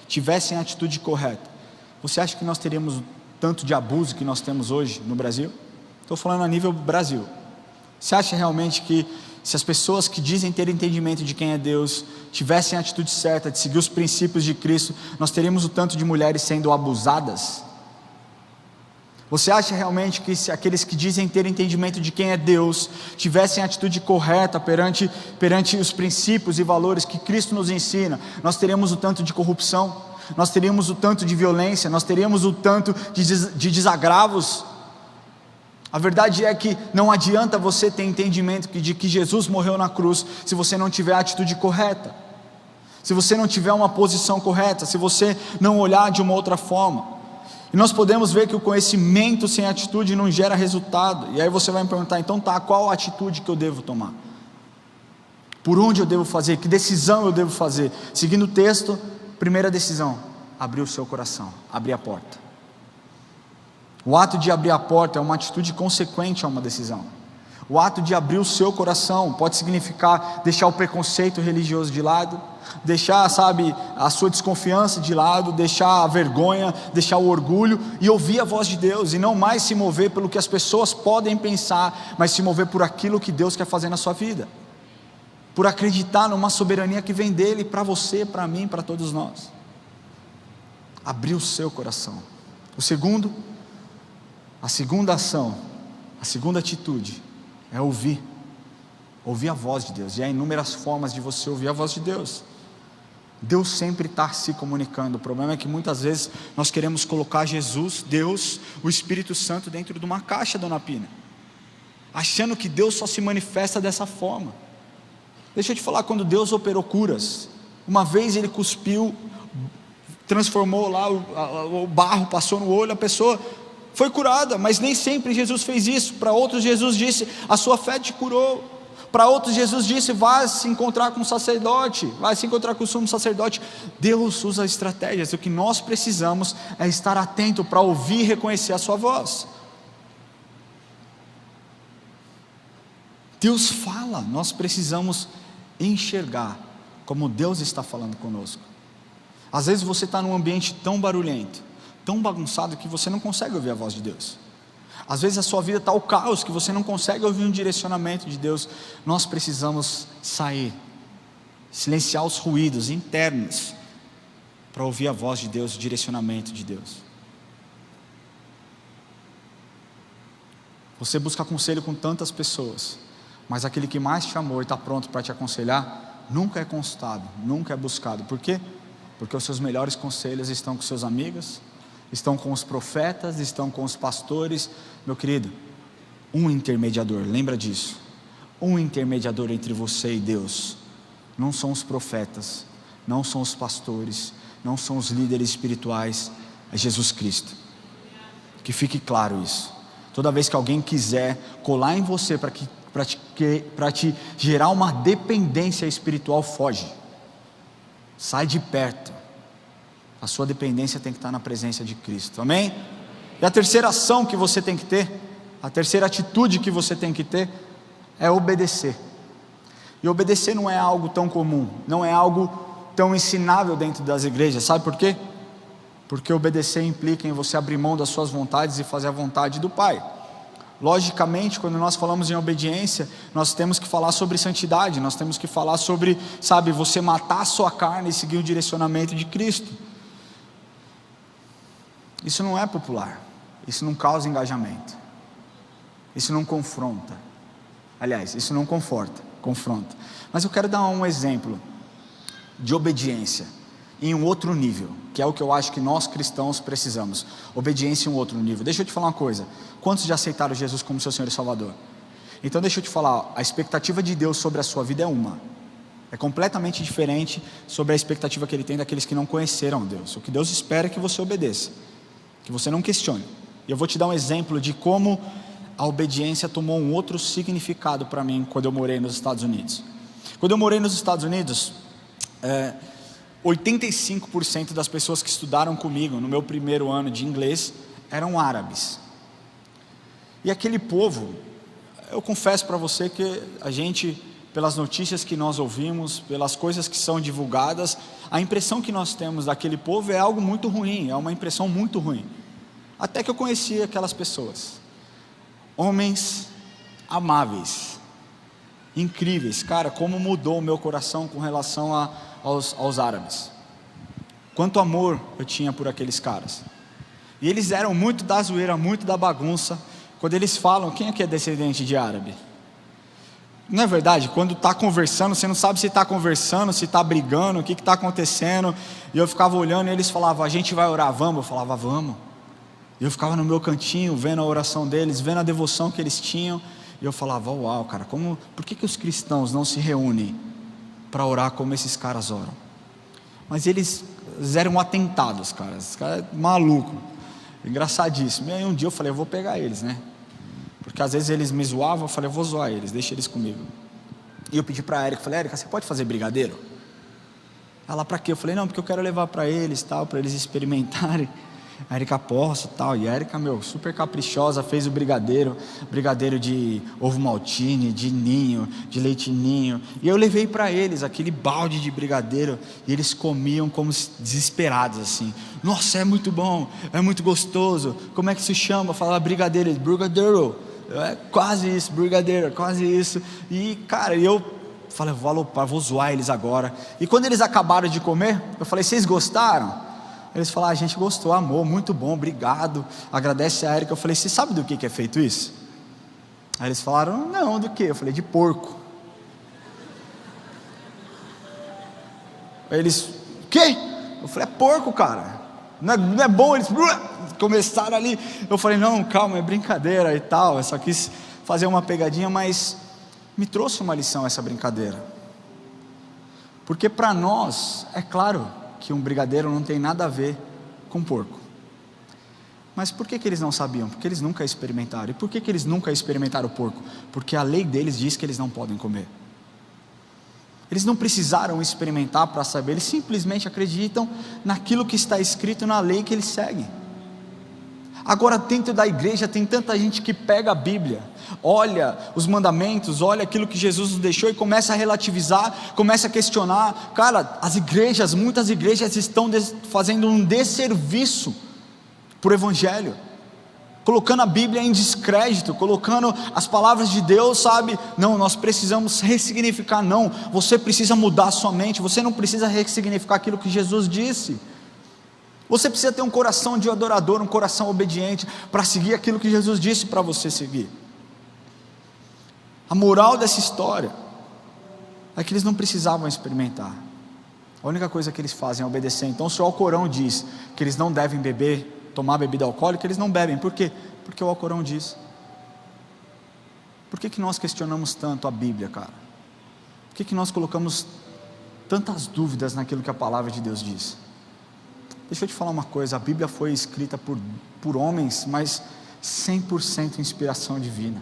tivessem a atitude correta, você acha que nós teríamos tanto de abuso que nós temos hoje no Brasil? Estou falando a nível Brasil. Você acha realmente que se as pessoas que dizem ter entendimento de quem é Deus tivessem a atitude certa de seguir os princípios de Cristo, nós teríamos o tanto de mulheres sendo abusadas? Você acha realmente que se aqueles que dizem ter entendimento de quem é Deus tivessem a atitude correta perante os princípios e valores que Cristo nos ensina, nós teríamos o tanto de corrupção, nós teríamos o tanto de violência, nós teríamos o tanto de desagravos? A verdade é que não adianta você ter entendimento de que Jesus morreu na cruz se você não tiver a atitude correta, se você não tiver uma posição correta, se você não olhar de uma outra forma. E nós podemos ver que o conhecimento sem atitude não gera resultado. E aí você vai me perguntar, então tá, qual a atitude que eu devo tomar? Por onde eu devo fazer? Que decisão eu devo fazer? Seguindo o texto, primeira decisão, abrir o seu coração, abrir a porta. O ato de abrir a porta é uma atitude consequente a uma decisão. O ato de abrir o seu coração pode significar deixar o preconceito religioso de lado, deixar, a sua desconfiança de lado, deixar a vergonha, deixar o orgulho e ouvir a voz de Deus, e não mais se mover pelo que as pessoas podem pensar, mas se mover por aquilo que Deus quer fazer na sua vida, por acreditar numa soberania que vem dele para você, para mim, para todos nós. Abrir o seu coração. A segunda ação, a segunda atitude é ouvir a voz de Deus. E há inúmeras formas de você ouvir a voz de Deus. Deus sempre está se comunicando. O problema é que muitas vezes nós queremos colocar Jesus, Deus, o Espírito Santo dentro de uma caixa, dona Pina, achando que Deus só se manifesta dessa forma. Deixa eu te falar, quando Deus operou curas, uma vez ele cuspiu, transformou lá o barro, passou no olho, a pessoa foi curada, mas nem sempre Jesus fez isso. Para outros Jesus disse, a sua fé te curou. Para outros Jesus disse, vai se encontrar com o sacerdote, vai se encontrar com o sumo sacerdote. Deus usa estratégias. O que nós precisamos é estar atento para ouvir e reconhecer a sua voz. Deus fala, nós precisamos enxergar como Deus está falando conosco. Às vezes você está num ambiente tão barulhento, tão bagunçado, que você não consegue ouvir a voz de Deus. Às vezes a sua vida está o caos, que você não consegue ouvir um direcionamento de Deus. Nós precisamos sair, silenciar os ruídos internos, para ouvir a voz de Deus, o direcionamento de Deus. Você busca conselho com tantas pessoas, mas aquele que mais te amou e está pronto para te aconselhar, nunca é consultado, nunca é buscado. Por quê? Porque os seus melhores conselhos estão com seus amigos, estão com os profetas, estão com os pastores. Meu querido, um intermediador, lembra disso, um intermediador entre você e Deus, não são os profetas, não são os pastores, não são os líderes espirituais, é Jesus Cristo. Que fique claro isso. Toda vez que alguém quiser colar em você para te gerar uma dependência espiritual, foge. Sai de perto. A sua dependência tem que estar na presença de Cristo, amém? E a terceira ação que você tem que ter, a terceira atitude que você tem que ter, é obedecer. E obedecer não é algo tão comum, não é algo tão ensinável dentro das igrejas, sabe por quê? Porque obedecer implica em você abrir mão das suas vontades e fazer a vontade do Pai. Logicamente, quando nós falamos em obediência, nós temos que falar sobre santidade, nós temos que falar sobre, sabe, você matar a sua carne e seguir o direcionamento de Cristo. Isso não é popular, isso não causa engajamento, isso não confronta, aliás, isso não conforta, confronta. Mas eu quero dar um exemplo de obediência em um outro nível, que é o que eu acho que nós cristãos precisamos, obediência em um outro nível. Deixa eu te falar uma coisa, quantos já aceitaram Jesus como seu Senhor e Salvador? Então deixa eu te falar, a expectativa de Deus sobre a sua vida é completamente diferente sobre a expectativa que Ele tem daqueles que não conheceram Deus. O que Deus espera é que você obedeça, que você não questione. E eu vou te dar um exemplo de como a obediência tomou um outro significado para mim quando eu morei nos Estados Unidos. Quando eu morei nos Estados Unidos, 85% das pessoas que estudaram comigo no meu primeiro ano de inglês eram árabes. E aquele povo, eu confesso para você que a gente, pelas notícias que nós ouvimos, pelas coisas que são divulgadas, a impressão que nós temos daquele povo é algo muito ruim, é uma impressão muito ruim. Até que eu conheci aquelas pessoas, homens amáveis, incríveis. Cara, como mudou o meu coração com relação aos árabes. Quanto amor eu tinha por aqueles caras. E eles eram muito da zoeira, muito da bagunça. Quando eles falam, quem aqui é descendente de árabe? Não é verdade? Quando está conversando, você não sabe se está conversando, se está brigando, o que está acontecendo. E eu ficava olhando e eles falavam, a gente vai orar, vamos? Eu falava, vamos. E eu ficava no meu cantinho, vendo a oração deles, vendo a devoção que eles tinham. E eu falava, uau, cara, por que os cristãos não se reúnem para orar como esses caras oram? Mas eles eram atentados, cara, esses caras malucos, engraçadíssimo. E aí um dia eu falei, eu vou pegar eles, né? Porque às vezes eles me zoavam, eu falei, eu vou zoar eles, deixa eles comigo. E eu pedi para a Érica, falei, Érica, você pode fazer brigadeiro? Ela, para quê? Eu falei, não, porque eu quero levar para eles, tal, para eles experimentarem. A Érica, posso, tal. E a Érica, super caprichosa, fez o brigadeiro de ovo maltine, de ninho, de leite ninho. E eu levei para eles aquele balde de brigadeiro, e eles comiam como desesperados, assim. Nossa, é muito bom, é muito gostoso. Como é que se chama? Falava brigadeiro, brigadeiro. É quase isso, brigadeiro, quase isso. E, cara, eu falei, vou alopar, vou zoar eles agora. E quando eles acabaram de comer, eu falei, vocês gostaram? Eles falaram, a gente gostou, amor, muito bom, obrigado, agradece a Érica. Eu falei, você sabe do que é feito isso? Aí eles falaram, não, do que? Eu falei, de porco. Aí eles, o quê? Eu falei, é porco, cara, não é bom. Eles começaram ali, eu falei, não, calma, é brincadeira e tal, eu só quis fazer uma pegadinha, mas me trouxe uma lição essa brincadeira, porque para nós, é claro que um brigadeiro não tem nada a ver com porco. Mas por que eles não sabiam? Porque eles nunca experimentaram. E por que eles nunca experimentaram o porco? Porque a lei deles diz que eles não podem comer. Eles não precisaram experimentar para saber, eles simplesmente acreditam naquilo que está escrito na lei que eles seguem. Agora dentro da igreja tem tanta gente que pega a Bíblia, olha os mandamentos, olha aquilo que Jesus nos deixou e começa a relativizar, começa a questionar. Cara, muitas igrejas estão fazendo um desserviço para o Evangelho, colocando a Bíblia em descrédito, colocando as palavras de Deus, sabe? Não, nós precisamos ressignificar. Não, você precisa mudar a sua mente, você não precisa ressignificar aquilo que Jesus disse. Você precisa ter um coração de adorador, um coração obediente, para seguir aquilo que Jesus disse para você seguir. A moral dessa história é que eles não precisavam experimentar. A única coisa que eles fazem é obedecer. Então se o Alcorão diz que eles não devem tomar bebida alcoólica, eles não bebem. Por quê? Porque o Alcorão diz. Por que nós questionamos tanto a Bíblia, cara? Por que nós colocamos tantas dúvidas naquilo que a palavra de Deus diz? Deixa eu te falar uma coisa, a Bíblia foi escrita por homens, mas 100% inspiração divina.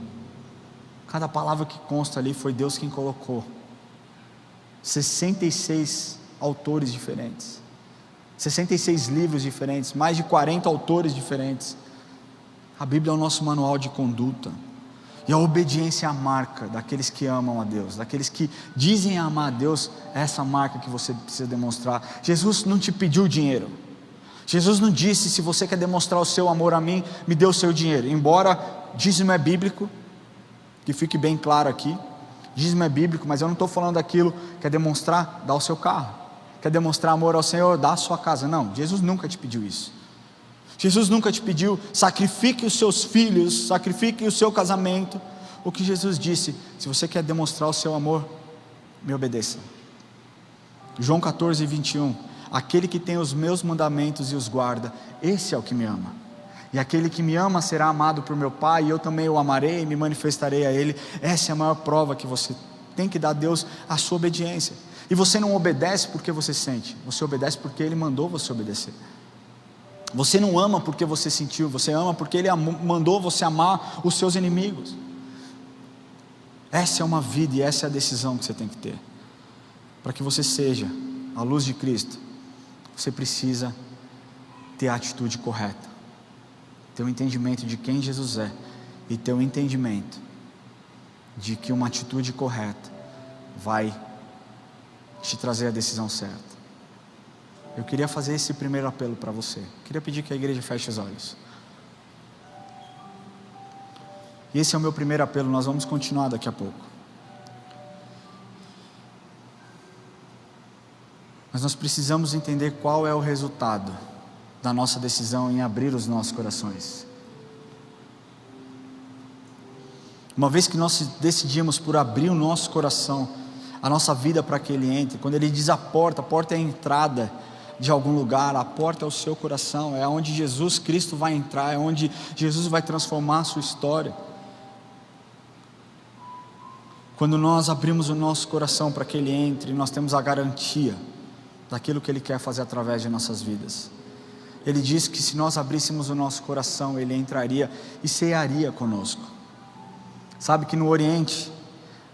Cada palavra que consta ali foi Deus quem colocou. 66 autores diferentes, 66 livros diferentes, mais de 40 autores diferentes. A Bíblia é o nosso manual de conduta. E a obediência é a marca daqueles que amam a Deus, daqueles que dizem amar a Deus. É essa marca que você precisa demonstrar. Jesus não te pediu dinheiro. Jesus não disse: se você quer demonstrar o seu amor a mim, me dê o seu dinheiro. Embora dízimo é bíblico, que fique bem claro aqui, dízimo é bíblico, mas eu não estou falando daquilo que é demonstrar, dar o seu carro. Quer demonstrar amor ao Senhor, dá a sua casa. Não, Jesus nunca te pediu isso. Jesus nunca te pediu: sacrifique os seus filhos, sacrifique o seu casamento. O que Jesus disse: se você quer demonstrar o seu amor, me obedeça. João 14, 21, aquele que tem os meus mandamentos e os guarda, esse é o que me ama. E aquele que me ama será amado por meu Pai, e eu também o amarei e me manifestarei a Ele. Essa é a maior prova que você tem que dar a Deus, a sua obediência. E você não obedece porque você sente, você obedece porque Ele mandou você obedecer. Você não ama porque você sentiu, você ama porque Ele mandou você amar os seus inimigos. Essa é uma vida e essa é a decisão que você tem que ter. Para que você seja a luz de Cristo, você precisa ter a atitude correta, ter um entendimento de quem Jesus é, e ter um entendimento de que uma atitude correta vai te trazer a decisão certa. Eu queria fazer esse primeiro apelo para você. Queria pedir que a igreja feche os olhos. E esse é o meu primeiro apelo. Nós vamos continuar daqui a pouco. Mas nós precisamos entender qual é o resultado da nossa decisão em abrir os nossos corações. Uma vez que nós decidimos por abrir o nosso coração, a nossa vida, para que Ele entre, quando Ele diz a porta é a entrada de algum lugar, a porta é o seu coração, é onde Jesus Cristo vai entrar, é onde Jesus vai transformar a sua história. Quando nós abrimos o nosso coração para que Ele entre, nós temos a garantia daquilo que Ele quer fazer através de nossas vidas. Ele diz que se nós abríssemos o nosso coração, Ele entraria e cearia conosco. Sabe que no Oriente,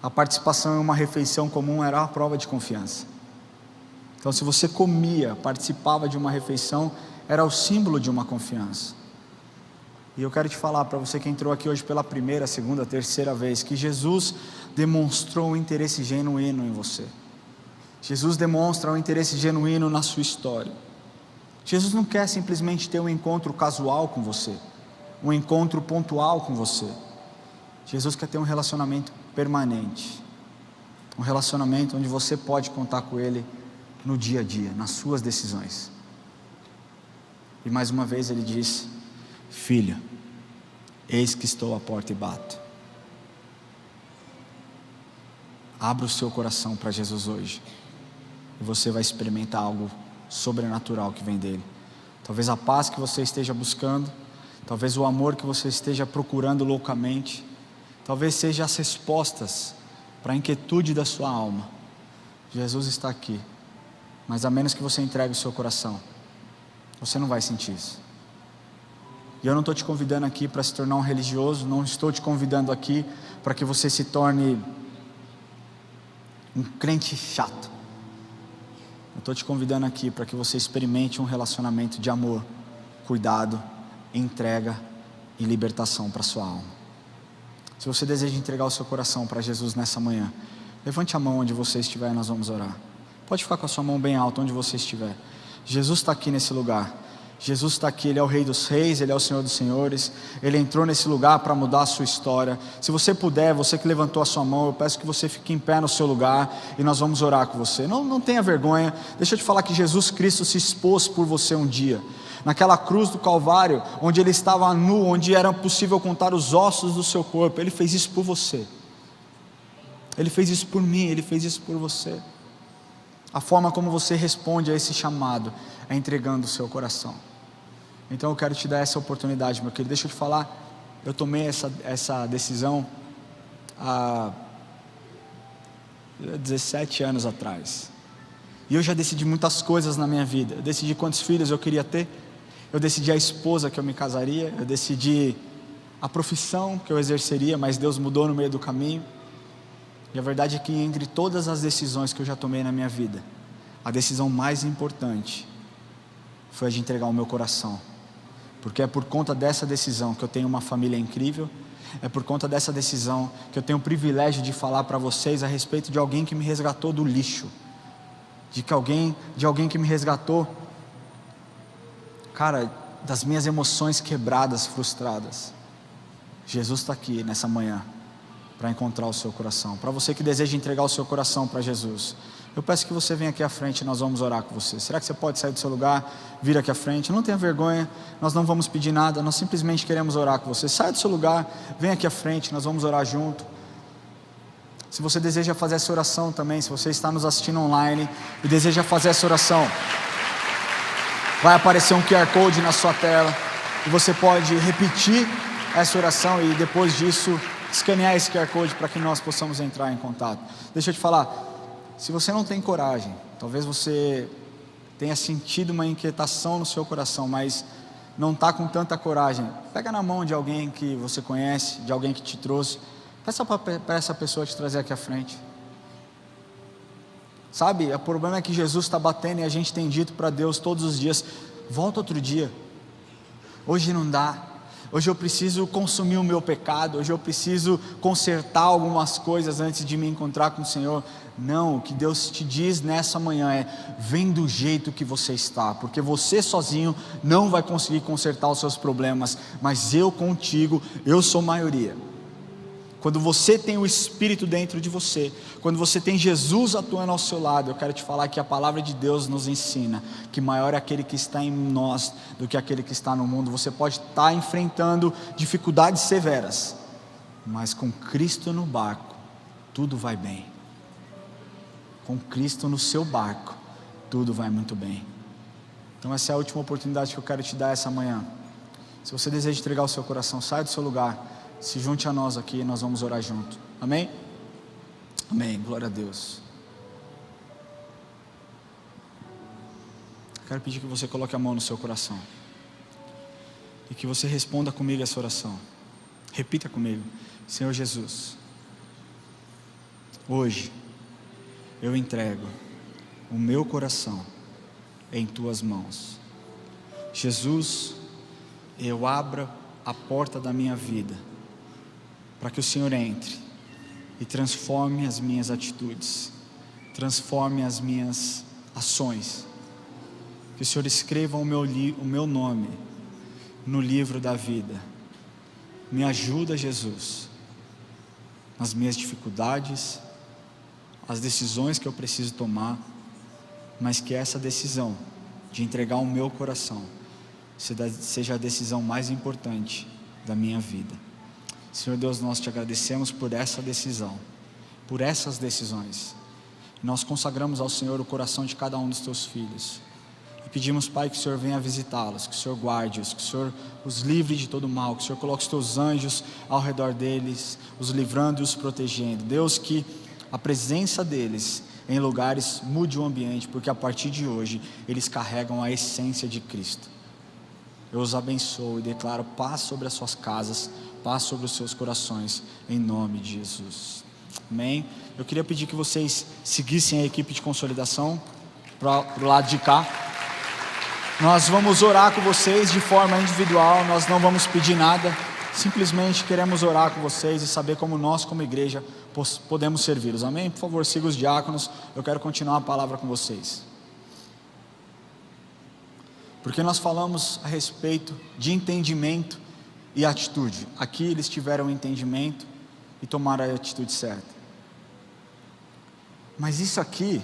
a participação em uma refeição comum era a prova de confiança. Então, se você comia, participava de uma refeição, era o símbolo de uma confiança. E eu quero te falar, para você que entrou aqui hoje pela primeira, segunda, terceira vez, que Jesus demonstrou um interesse genuíno em você. Jesus demonstra um interesse genuíno na sua história. Jesus não quer simplesmente ter um encontro casual com você, um encontro pontual com você. Jesus quer ter um relacionamento permanente, um relacionamento onde você pode contar com Ele no dia a dia, nas suas decisões. E mais uma vez Ele diz: filho, eis que estou à porta e bato. Abra o seu coração para Jesus hoje, e você vai experimentar algo sobrenatural que vem dele. Talvez a paz que você esteja buscando, talvez o amor que você esteja procurando loucamente, talvez seja as respostas para a inquietude da sua alma. Jesus está aqui, mas a menos que você entregue o seu coração, você não vai sentir isso. E eu não estou te convidando aqui para se tornar um religioso, não estou te convidando aqui para que você se torne um crente chato. Eu estou te convidando aqui para que você experimente um relacionamento de amor, cuidado, entrega e libertação para a sua alma. Se você deseja entregar o seu coração para Jesus nessa manhã, levante a mão onde você estiver e nós vamos orar. Pode ficar com a sua mão bem alta onde você estiver. Jesus está aqui nesse lugar. Jesus está aqui, Ele é o Rei dos Reis, Ele é o Senhor dos Senhores. Ele entrou nesse lugar para mudar a sua história. Se você puder, você que levantou a sua mão, eu peço que você fique em pé no seu lugar e nós vamos orar com você. Não tenha vergonha. Deixa eu te falar que Jesus Cristo se expôs por você um dia, naquela cruz do Calvário, onde Ele estava nu, onde era possível contar os ossos do seu corpo. Ele fez isso por você. Ele fez isso por mim, Ele fez isso por você. A forma como você responde a esse chamado é entregando o seu coração. Então eu quero te dar essa oportunidade, meu querido. Deixa eu te falar, eu tomei essa decisão há 17 anos atrás. E eu já decidi muitas coisas na minha vida. Eu decidi quantos filhos eu queria ter. Eu decidi a esposa que eu me casaria. Eu decidi a profissão que eu exerceria, mas Deus mudou no meio do caminho. E a verdade é que entre todas as decisões que eu já tomei na minha vida, a decisão mais importante foi a de entregar o meu coração, porque é por conta dessa decisão que eu tenho uma família incrível, é por conta dessa decisão que eu tenho o privilégio de falar para vocês a respeito de alguém que me resgatou do lixo, de alguém que me resgatou, cara, das minhas emoções quebradas, frustradas. Jesus está aqui nessa manhã para encontrar o seu coração. Para você que deseja entregar o seu coração para Jesus, eu peço que você venha aqui à frente e nós vamos orar com você. Será que você pode sair do seu lugar, vir aqui à frente? Não tenha vergonha, nós não vamos pedir nada, nós simplesmente queremos orar com você. Saia do seu lugar, vem aqui à frente, nós vamos orar junto. Se você deseja fazer essa oração também, se você está nos assistindo online e deseja fazer essa oração, vai aparecer um QR Code na sua tela e você pode repetir essa oração e depois disso escanear esse QR Code para que nós possamos entrar em contato. Deixa eu te falar, se você não tem coragem, talvez você tenha sentido uma inquietação no seu coração, mas não está com tanta coragem, pega na mão de alguém que você conhece, de alguém que te trouxe, peça para essa pessoa te trazer aqui à frente. Sabe, o problema é que Jesus está batendo e a gente tem dito para Deus todos os dias, volta outro dia, hoje não dá. Hoje eu preciso consumir o meu pecado, hoje eu preciso consertar algumas coisas antes de me encontrar com o Senhor. Não, o que Deus te diz nessa manhã é, vem do jeito que você está, porque você sozinho não vai conseguir consertar os seus problemas, mas eu contigo, eu sou maioria. Quando você tem o Espírito dentro de você, quando você tem Jesus atuando ao seu lado, eu quero te falar que a palavra de Deus nos ensina que maior é aquele que está em nós do que aquele que está no mundo. Você pode estar enfrentando dificuldades severas, mas com Cristo no barco, tudo vai bem. Com Cristo no seu barco, tudo vai muito bem. Então essa é a última oportunidade que eu quero te dar essa manhã. Se você deseja entregar o seu coração, saia do seu lugar, se junte a nós aqui e nós vamos orar junto. Amém? Amém, glória a Deus. Quero pedir que você coloque a mão no seu coração e que você responda comigo essa oração. Repita comigo: Senhor Jesus, hoje eu entrego o meu coração em tuas mãos. Jesus, eu abro a porta da minha vida para que o Senhor entre e transforme as minhas atitudes, transforme as minhas ações, que o Senhor escreva o meu nome no livro da vida. Me ajuda, Jesus, nas minhas dificuldades, as decisões que eu preciso tomar, mas que essa decisão de entregar o meu coração seja a decisão mais importante da minha vida. Senhor Deus, nós te agradecemos por essa decisão, por essas decisões. Nós consagramos ao Senhor o coração de cada um dos teus filhos e pedimos, Pai, que o Senhor venha visitá-los, que o Senhor guarde-os, que o Senhor os livre de todo mal, que o Senhor coloque os teus anjos ao redor deles, os livrando e os protegendo. Deus, que a presença deles em lugares mude o ambiente, porque a partir de hoje eles carregam a essência de Cristo. Eu os abençoo e declaro paz sobre as suas casas, paz sobre os seus corações, em nome de Jesus. Amém? Eu queria pedir que vocês seguissem a equipe de consolidação para o lado de cá. Nós vamos orar com vocês de forma individual, nós não vamos pedir nada, simplesmente queremos orar com vocês e saber como nós, como igreja, podemos servi-los. Amém? Por favor, siga os diáconos, eu quero continuar a palavra com vocês. Porque nós falamos a respeito de entendimento e atitude. Aqui eles tiveram entendimento e tomaram a atitude certa. Mas isso aqui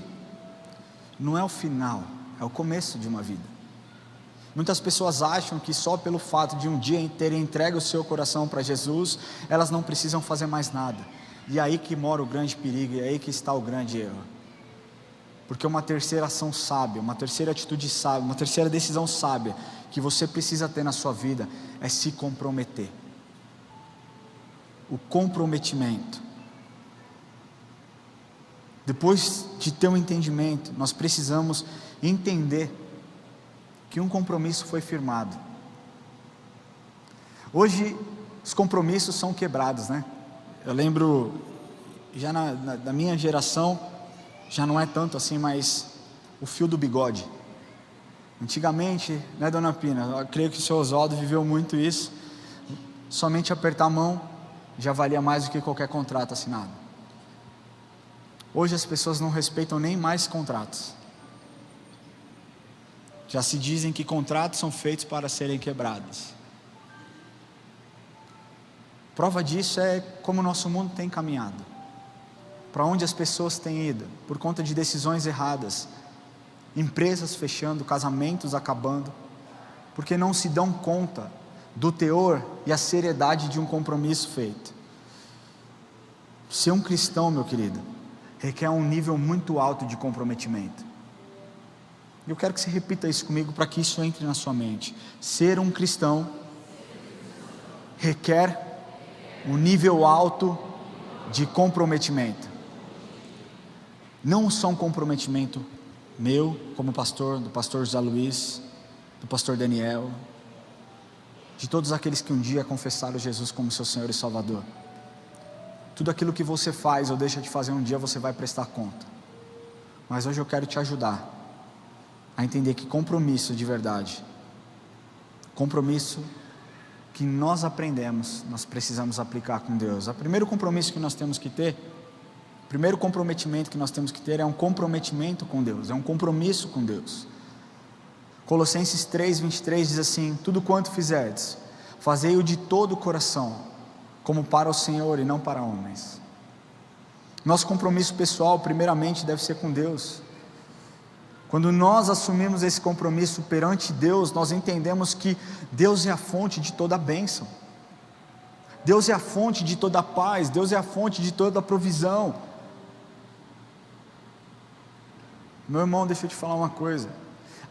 não é o final, é o começo de uma vida. Muitas pessoas acham que só pelo fato de um dia terem entregue o seu coração para Jesus, elas não precisam fazer mais nada. E é aí que mora o grande perigo, e é aí que está o grande erro. Porque uma terceira ação sábia, uma terceira atitude sábia, uma terceira decisão sábia que você precisa ter na sua vida é se comprometer. O comprometimento. Depois de ter um entendimento, nós precisamos entender que um compromisso foi firmado. Hoje, os compromissos são quebrados, né? Eu lembro, já da minha geração, já não é tanto assim, mas o fio do bigode. Antigamente, né, dona Pina? Eu creio que o seu Oswaldo viveu muito isso. Somente apertar a mão já valia mais do que qualquer contrato assinado. Hoje as pessoas não respeitam nem mais contratos. Já se dizem que contratos são feitos para serem quebrados. Prova disso é como o nosso mundo tem caminhado, para onde as pessoas têm ido, por conta de decisões erradas, empresas fechando, casamentos acabando, porque não se dão conta do teor e a seriedade de um compromisso feito. Ser um cristão, meu querido, requer um nível muito alto de comprometimento. Eu quero que você repita isso comigo para que isso entre na sua mente. Ser um cristão requer um nível alto de comprometimento. Não só um comprometimento meu, como pastor, do pastor José Luiz, do pastor Daniel, de todos aqueles que um dia confessaram Jesus como seu Senhor e Salvador. Tudo aquilo que você faz ou deixa de fazer um dia, você vai prestar conta. Mas hoje eu quero te ajudar a entender que compromisso de verdade, compromisso que nós aprendemos, nós precisamos aplicar com Deus. O primeiro compromisso que nós temos que ter, o primeiro comprometimento que nós temos que ter é um comprometimento com Deus, é um compromisso com Deus. Colossenses 3:23 diz assim: tudo quanto fizerdes, fazei-o de todo o coração, como para o Senhor e não para homens. Nosso compromisso pessoal primeiramente deve ser com Deus. Quando nós assumimos esse compromisso perante Deus, nós entendemos que Deus é a fonte de toda a bênção, Deus é a fonte de toda a paz, Deus é a fonte de toda a provisão. Meu irmão, deixa eu te falar uma coisa,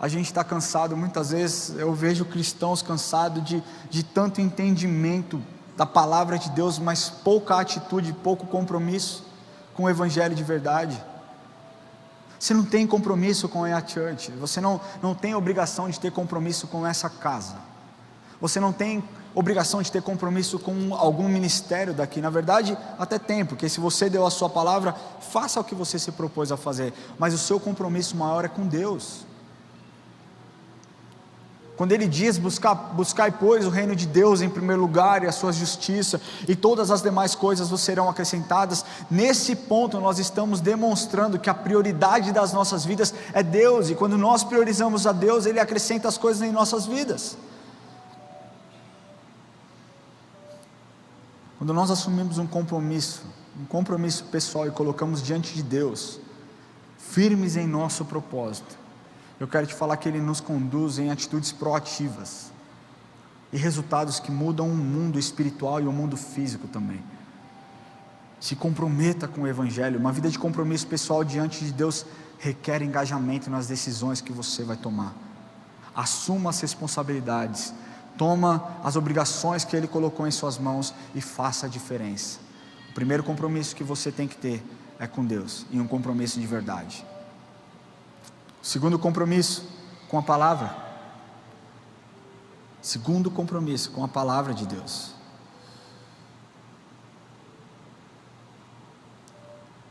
a gente está cansado, muitas vezes eu vejo cristãos cansados de tanto entendimento da palavra de Deus, mas pouca atitude, pouco compromisso com o evangelho de verdade. Você não tem compromisso com a EA Church, você não tem obrigação de ter compromisso com essa casa, você não tem obrigação de ter compromisso com algum ministério daqui. Na verdade até tem, porque se você deu a sua palavra, faça o que você se propôs a fazer, mas o seu compromisso maior é com Deus. Quando ele diz buscai pois o reino de Deus em primeiro lugar e a sua justiça, e todas as demais coisas vos serão acrescentadas, nesse ponto nós estamos demonstrando que a prioridade das nossas vidas é Deus, e quando nós priorizamos a Deus, Ele acrescenta as coisas em nossas vidas. Quando nós assumimos um compromisso pessoal e colocamos diante de Deus, firmes em nosso propósito, eu quero te falar que Ele nos conduz em atitudes proativas e resultados que mudam o mundo espiritual e o mundo físico também. Se comprometa com o evangelho. Uma vida de compromisso pessoal diante de Deus requer engajamento nas decisões que você vai tomar. Assuma as responsabilidades, toma as obrigações que Ele colocou em suas mãos e faça a diferença. O primeiro compromisso que você tem que ter é com Deus, e um compromisso de verdade. Segundo compromisso, com a palavra. Segundo compromisso, com a palavra de Deus.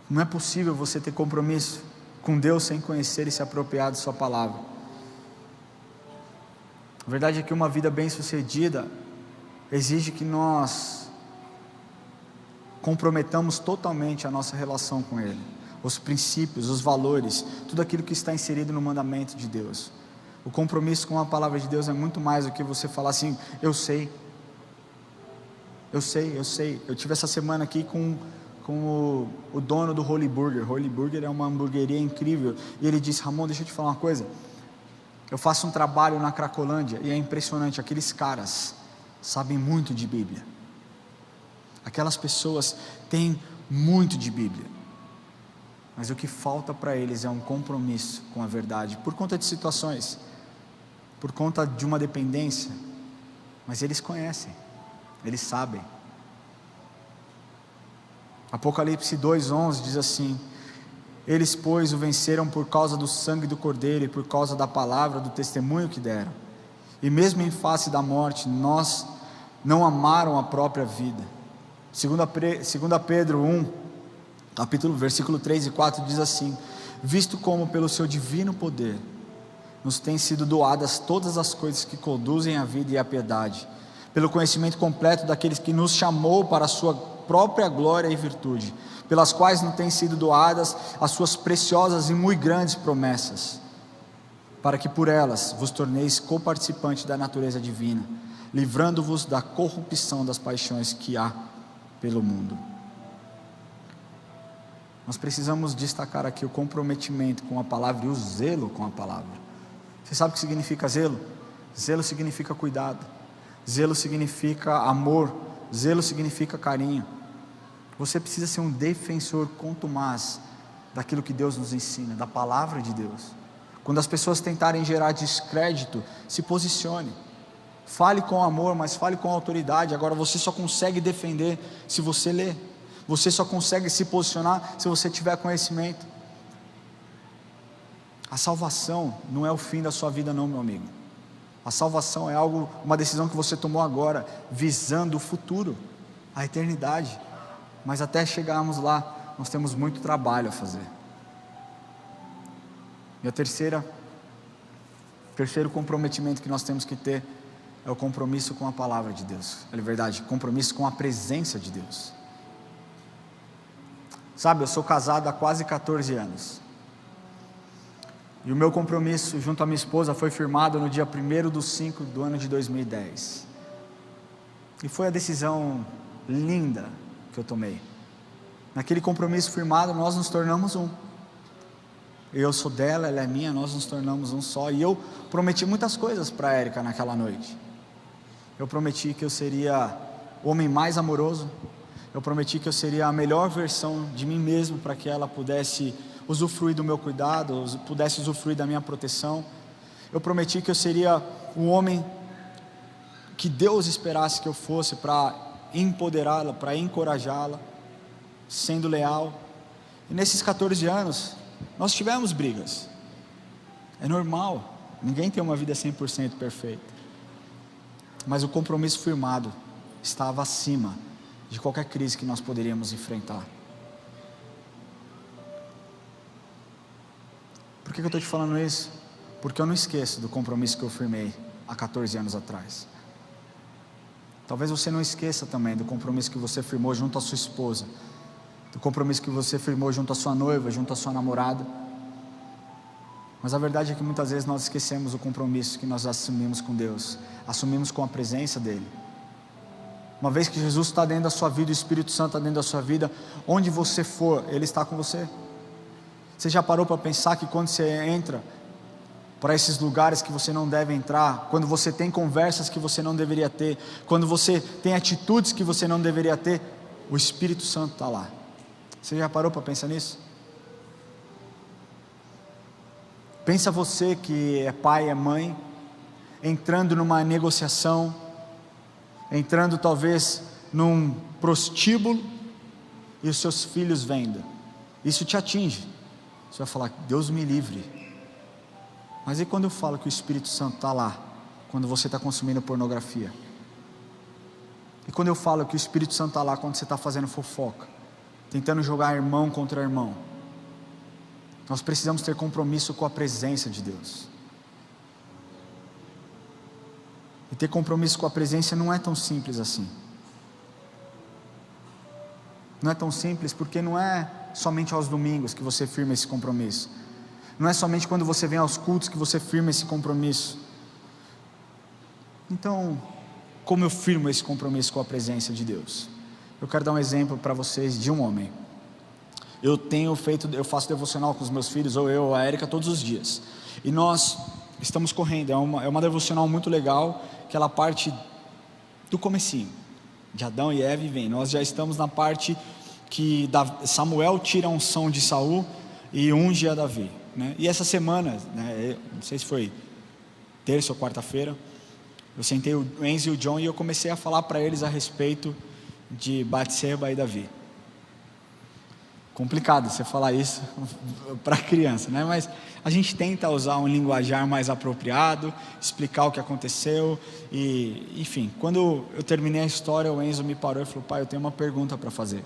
Não é possível você ter compromisso com Deus sem conhecer e se apropriar de sua palavra. A verdade é que uma vida bem sucedida exige que nós comprometamos totalmente a nossa relação com Ele, os princípios, os valores, tudo aquilo que está inserido no mandamento de Deus. O compromisso com a palavra de Deus é muito mais do que você falar assim: eu sei. Eu tive essa semana aqui com o dono do Holy Burger. Holy Burger é uma hamburgueria incrível, e ele disse: Ramon, deixa eu te falar uma coisa, eu faço um trabalho na Cracolândia e é impressionante, aqueles caras sabem muito de Bíblia, aquelas pessoas têm muito de Bíblia, mas o que falta para eles é um compromisso com a verdade, por conta de situações, por conta de uma dependência, mas eles conhecem, eles sabem. Apocalipse 2:11 diz assim: eles pois o venceram por causa do sangue do Cordeiro e por causa da palavra do testemunho que deram, e mesmo em face da morte não amaram a própria vida. 2 Pedro 1, versículo 3 e 4 diz assim: visto como pelo seu divino poder nos têm sido doadas todas as coisas que conduzem à vida e à piedade, pelo conhecimento completo daqueles que nos chamou para a sua própria glória e virtude, pelas quais nos têm sido doadas as suas preciosas e muito grandes promessas, para que por elas vos torneis coparticipantes da natureza divina, livrando-vos da corrupção das paixões que há pelo mundo. Nós precisamos destacar aqui o comprometimento com a palavra e o zelo com a palavra. Você sabe o que significa zelo? Zelo significa cuidado, zelo significa amor, zelo significa carinho. Você precisa ser um defensor contumaz daquilo que Deus nos ensina, da palavra de Deus. Quando as pessoas tentarem gerar descrédito, se posicione, fale com amor, mas fale com autoridade. Agora você só consegue defender se você ler, você só consegue se posicionar se você tiver conhecimento. A salvação não é o fim da sua vida não, meu amigo. A salvação é algo, uma decisão que você tomou agora, visando o futuro, a eternidade. Mas até chegarmos lá, nós temos muito trabalho a fazer. E o terceiro comprometimento que nós temos que ter é o compromisso com a palavra de Deus. É verdade, compromisso com a presença de Deus. Sabe, eu sou casado há quase 14 anos. E o meu compromisso junto à minha esposa foi firmado no dia 1º/5 do ano de 2010. E foi a decisão linda que eu tomei. Naquele compromisso firmado, nós nos tornamos um. Eu sou dela, ela é minha, nós nos tornamos um só. E eu prometi muitas coisas para a Érica naquela noite. Eu prometi que eu seria o homem mais amoroso. Eu prometi que eu seria a melhor versão de mim mesmo, para que ela pudesse usufruir do meu cuidado, pudesse usufruir da minha proteção. Eu prometi que eu seria o homem que Deus esperasse que eu fosse, para empoderá-la, para encorajá-la, sendo leal. E nesses 14 anos, nós tivemos brigas. É normal, ninguém tem uma vida 100% perfeita. Mas o compromisso firmado estava acima de qualquer crise que nós poderíamos enfrentar. Por que eu estou te falando isso? Porque eu não esqueço do compromisso que eu firmei há 14 anos atrás. Talvez você não esqueça também do compromisso que você firmou junto à sua esposa, do compromisso que você firmou junto à sua noiva, junto à sua namorada. Mas a verdade é que muitas vezes nós esquecemos o compromisso que nós assumimos com Deus, assumimos com a presença dEle. Uma vez que Jesus está dentro da sua vida, o Espírito Santo está dentro da sua vida, onde você for, Ele está com você. Você já parou para pensar que quando você entra para esses lugares que você não deve entrar, quando você tem conversas que você não deveria ter, quando você tem atitudes que você não deveria ter, o Espírito Santo está lá? Você já parou para pensar nisso? Pensa você que é pai, é mãe, entrando numa negociação, entrando talvez num prostíbulo, e os seus filhos vendo. Isso te atinge. Você vai falar: Deus me livre. Mas e quando eu falo que o Espírito Santo está lá, quando você está consumindo pornografia? E quando eu falo que o Espírito Santo está lá, quando você está fazendo fofoca, tentando jogar irmão contra irmão? Nós precisamos ter compromisso com a presença de Deus. E ter compromisso com a presença não é tão simples assim. Não é tão simples porque não é somente aos domingos que você firma esse compromisso. Não é somente quando você vem aos cultos que você firma esse compromisso. Então, como eu firmo esse compromisso com a presença de Deus? Eu quero dar um exemplo para vocês de um homem. Eu faço devocional com os meus filhos, ou eu, ou a Érica, todos os dias. E nós estamos correndo, é uma devocional muito legal, que ela parte do comecinho, de Adão e Eva, e vem. Nós já estamos na parte que Samuel tira a unção de Saul e unge a Davi, né? E essa semana, né, não sei se foi terça ou quarta-feira, eu sentei o Enzo e o John e eu comecei a falar para eles a respeito de Batseba e Davi. Complicado você falar isso para criança, né? Mas a gente tenta usar um linguajar mais apropriado, explicar o que aconteceu e, enfim, quando eu terminei a história, o Enzo me parou e falou: pai, eu tenho uma pergunta para fazer.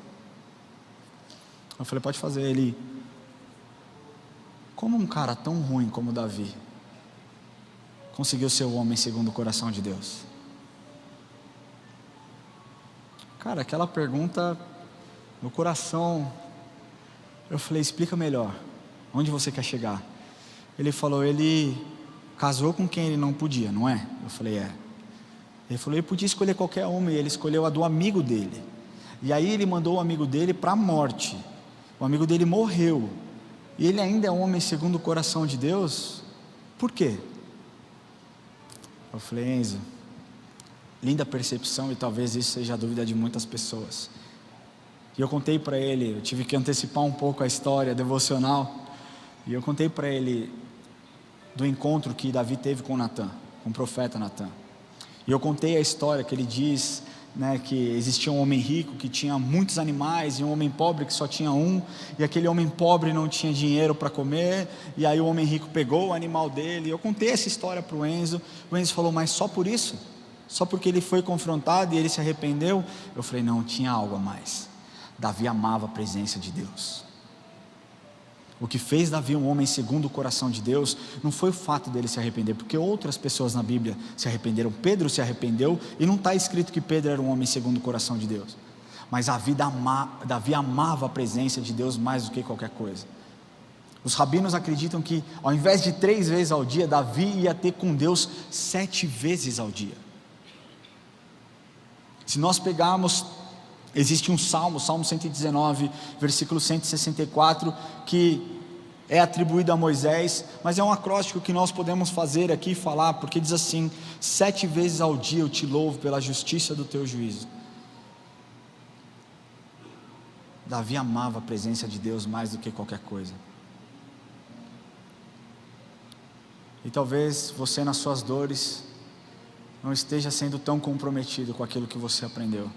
Eu falei: pode fazer. Ele: como um cara tão ruim como Davi conseguiu ser o homem segundo o coração de Deus? Cara, aquela pergunta no coração, eu falei: explica melhor, onde você quer chegar? Ele falou: ele casou com quem ele não podia, não é? Eu falei: é. Ele falou: ele podia escolher qualquer homem, e ele escolheu a do amigo dele, e aí ele mandou o amigo dele para a morte, o amigo dele morreu, e ele ainda é homem segundo o coração de Deus, por quê? Eu falei: Enzo, linda percepção, e talvez isso seja a dúvida de muitas pessoas. E eu contei para ele, eu tive que antecipar um pouco a história devocional, e eu contei para ele do encontro que Davi teve com Natã, com o profeta Natã. E eu contei a história que ele diz, né, que existia um homem rico que tinha muitos animais, e um homem pobre que só tinha um, e aquele homem pobre não tinha dinheiro para comer, e aí o homem rico pegou o animal dele. E eu contei essa história para o Enzo falou: mas só por isso? Só porque ele foi confrontado e ele se arrependeu? Eu falei: não, tinha algo a mais. Davi amava a presença de Deus. O que fez Davi um homem segundo o coração de Deus não foi o fato dele se arrepender, porque outras pessoas na Bíblia se arrependeram. Pedro se arrependeu e não está escrito que Pedro era um homem segundo o coração de Deus, mas Davi amava a presença de Deus mais do que qualquer coisa. Os rabinos acreditam que ao invés de 3 vezes ao dia, Davi ia ter com Deus 7 vezes ao dia. Se nós pegarmos, existe um salmo, Salmo 119, versículo 164, que é atribuído a Moisés, mas é um acróstico que nós podemos fazer aqui e falar, porque diz assim: 7 vezes ao dia eu te louvo pela justiça do teu juízo. Davi amava a presença de Deus mais do que qualquer coisa. E talvez você, nas suas dores, não esteja sendo tão comprometido com aquilo que você aprendeu.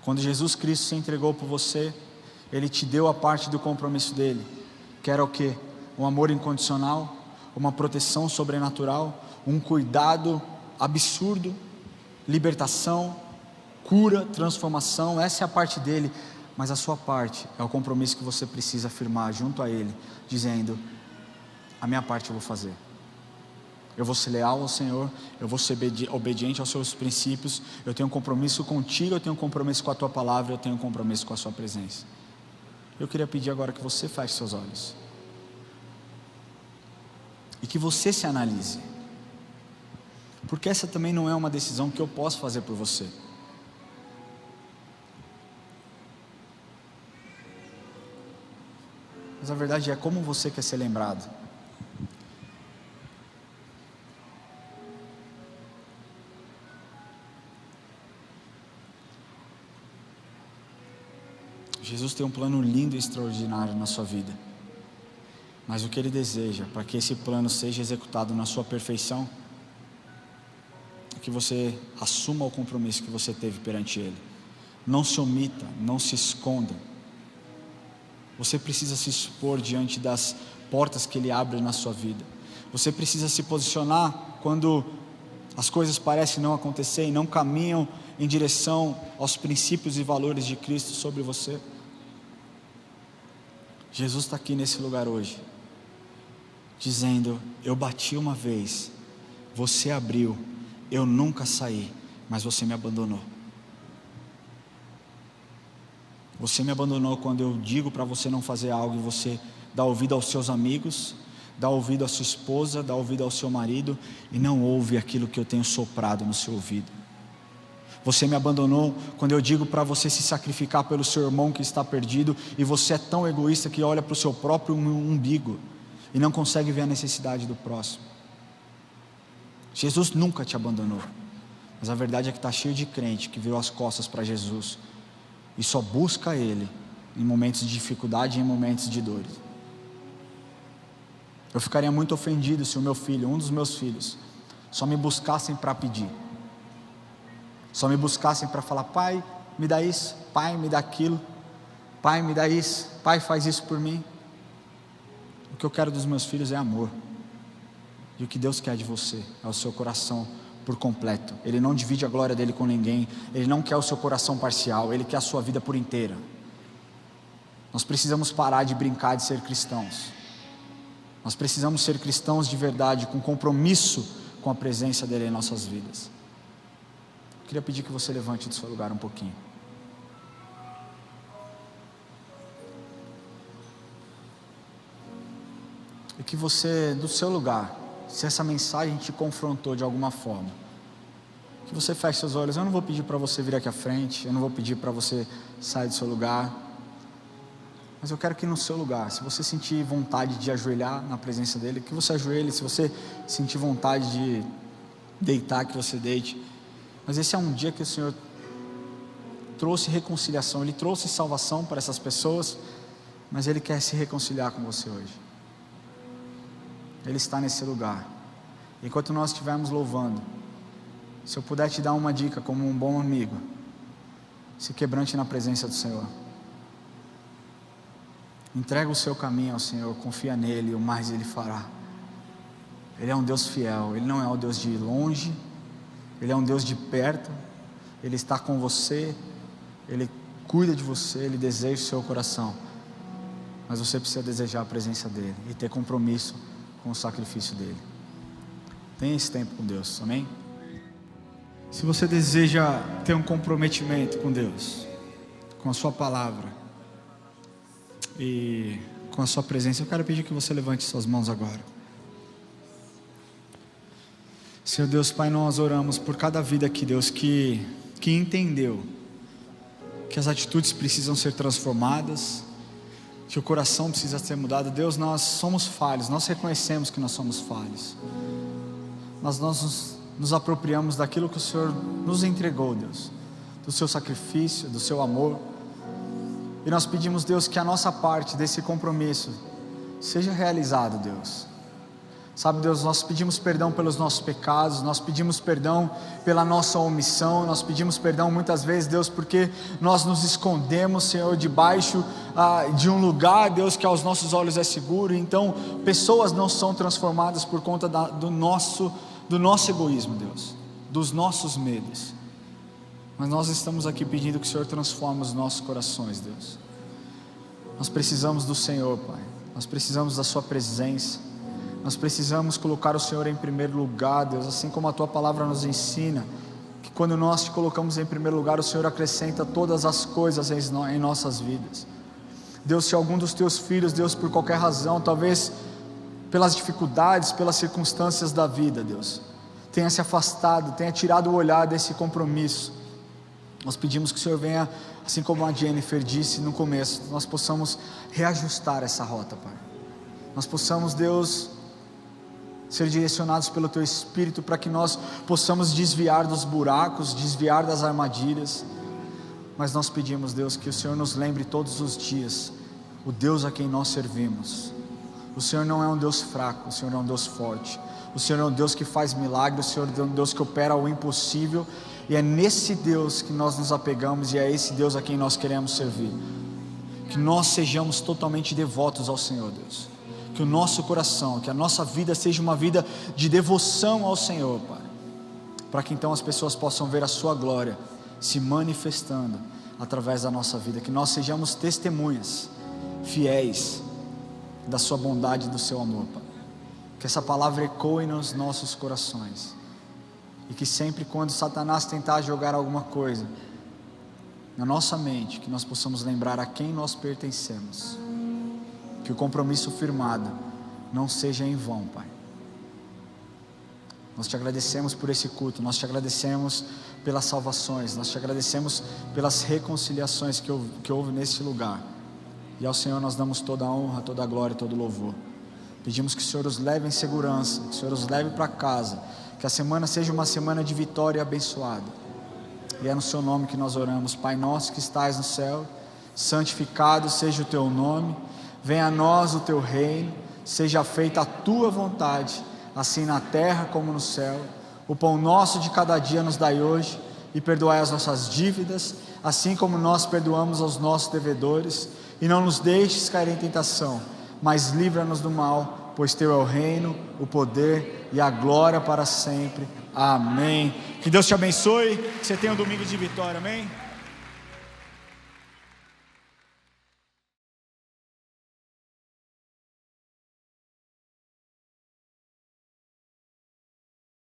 Quando Jesus Cristo se entregou por você, Ele te deu a parte do compromisso dele, que era o quê? Um amor incondicional, uma proteção sobrenatural, um cuidado absurdo, libertação, cura, transformação. Essa é a parte dele, mas a sua parte é o compromisso que você precisa afirmar junto a Ele, dizendo: a minha parte eu vou fazer. Eu vou ser leal ao Senhor, eu vou ser obediente aos seus princípios, eu tenho um compromisso contigo, eu tenho um compromisso com a tua palavra, eu tenho um compromisso com a sua presença. Eu queria pedir agora que você feche seus olhos e que você se analise, porque essa também não é uma decisão que eu posso fazer por você. Mas a verdade é como você quer ser lembrado. Jesus tem um plano lindo e extraordinário na sua vida, mas o que Ele deseja para que esse plano seja executado na sua perfeição é que você assuma o compromisso que você teve perante Ele. Não se omita, não se esconda. Você precisa se expor diante das portas que Ele abre na sua vida. Você precisa se posicionar quando as coisas parecem não acontecer e não caminham em direção aos princípios e valores de Cristo sobre você. Jesus está aqui nesse lugar hoje, dizendo: eu bati uma vez, você abriu, eu nunca saí, mas você me abandonou. Você me abandonou quando eu digo para você não fazer algo e você dá ouvido aos seus amigos, dá ouvido à sua esposa, dá ouvido ao seu marido e não ouve aquilo que eu tenho soprado no seu ouvido. Você me abandonou quando eu digo para você se sacrificar pelo seu irmão que está perdido, e você é tão egoísta que olha para o seu próprio umbigo e não consegue ver a necessidade do próximo. Jesus nunca te abandonou, mas a verdade é que está cheio de crente que virou as costas para Jesus e só busca Ele em momentos de dificuldade e em momentos de dores. Eu ficaria muito ofendido se o meu filho, um dos meus filhos, só me buscassem para pedir, só me buscassem para falar: pai, me dá isso, pai, me dá aquilo. Pai, me dá isso, Pai, faz isso por mim. O que eu quero dos meus filhos é amor, e o que Deus quer de você é o seu coração por completo. Ele não divide a glória dele com ninguém, Ele não quer o seu coração parcial, Ele quer a sua vida por inteira. Nós precisamos parar de brincar de ser cristãos, nós precisamos ser cristãos de verdade, com compromisso com a presença dele em nossas vidas. Eu queria pedir que você levante do seu lugar um pouquinho. E que você, do seu lugar, se essa mensagem te confrontou de alguma forma, que você feche seus olhos. Eu não vou pedir para você vir aqui à frente, eu não vou pedir para você sair do seu lugar, mas eu quero que no seu lugar, se você sentir vontade de ajoelhar na presença dele, que você ajoelhe. Se você sentir vontade de deitar, que você deite. Mas esse é um dia que o Senhor trouxe reconciliação, Ele trouxe salvação para essas pessoas, mas Ele quer se reconciliar com você hoje. Ele está nesse lugar. Enquanto nós estivermos louvando, se eu puder te dar uma dica como um bom amigo, se quebrante na presença do Senhor. Entrega o seu caminho ao Senhor, confia nele, o mais Ele fará. Ele é um Deus fiel, Ele não é um Deus de longe, Ele é um Deus de perto. Ele está com você, Ele cuida de você, Ele deseja o seu coração, mas você precisa desejar a presença dEle e ter compromisso com o sacrifício dEle. Tenha esse tempo com Deus, amém? Se você deseja ter um comprometimento com Deus, com a sua palavra e com a sua presença, eu quero pedir que você levante suas mãos agora. Senhor Deus, Pai, nós oramos por cada vida aqui, Deus, que entendeu que as atitudes precisam ser transformadas, que o coração precisa ser mudado. Deus, nós somos falhos, nós reconhecemos que nós somos falhos, mas nós nos apropriamos daquilo que o Senhor nos entregou, Deus, do seu sacrifício, do seu amor, e nós pedimos, Deus, que a nossa parte desse compromisso seja realizada, Deus. Sabe, Deus, nós pedimos perdão pelos nossos pecados, nós pedimos perdão pela nossa omissão, nós pedimos perdão muitas vezes, Deus, porque nós nos escondemos, Senhor, debaixo de um lugar, Deus, que aos nossos olhos é seguro. Então pessoas não são transformadas por conta do nosso egoísmo, Deus, dos nossos medos. Mas nós estamos aqui pedindo que o Senhor transforme os nossos corações, Deus. Nós precisamos do Senhor, Pai, nós precisamos da sua presença, nós precisamos colocar o Senhor em primeiro lugar, Deus, assim como a Tua palavra nos ensina, que quando nós te colocamos em primeiro lugar, o Senhor acrescenta todas as coisas em nossas vidas. Deus, se algum dos Teus filhos, Deus, por qualquer razão, talvez pelas dificuldades, pelas circunstâncias da vida, Deus, tenha se afastado, tenha tirado o olhar desse compromisso, nós pedimos que o Senhor venha, assim como a Jennifer disse no começo, nós possamos reajustar essa rota, Pai. Nós possamos, Deus, ser direcionados pelo Teu Espírito, para que nós possamos desviar dos buracos, desviar das armadilhas. Mas nós pedimos, Deus, que o Senhor nos lembre todos os dias o Deus a quem nós servimos. O Senhor não é um Deus fraco, o Senhor é um Deus forte, o Senhor é um Deus que faz milagres, o Senhor é um Deus que opera o impossível, e é nesse Deus que nós nos apegamos, e é esse Deus a quem nós queremos servir. Que nós sejamos totalmente devotos ao Senhor, Deus, que o nosso coração, que a nossa vida seja uma vida de devoção ao Senhor, Pai, para que então as pessoas possam ver a sua glória se manifestando através da nossa vida, que nós sejamos testemunhas fiéis da sua bondade e do seu amor, Pai. Que essa palavra ecoe nos nossos corações, e que sempre quando Satanás tentar jogar alguma coisa na nossa mente, que nós possamos lembrar a quem nós pertencemos, que o compromisso firmado não seja em vão, Pai. Nós te agradecemos por esse culto, nós te agradecemos pelas salvações, nós te agradecemos pelas reconciliações que houve nesse lugar, e ao Senhor nós damos toda a honra, toda a glória e todo o louvor. Pedimos que o Senhor os leve em segurança, que o Senhor os leve para casa, que a semana seja uma semana de vitória e abençoada, e é no seu nome que nós oramos. Pai nosso que estais no céu, santificado seja o teu nome, venha a nós o teu reino, seja feita a tua vontade, assim na terra como no céu. O pão nosso de cada dia nos dai hoje, e perdoai as nossas dívidas, assim como nós perdoamos aos nossos devedores, e não nos deixes cair em tentação, mas livra-nos do mal, pois teu é o reino, o poder e a glória para sempre. Amém. Que Deus te abençoe, que você tenha um domingo de vitória, amém?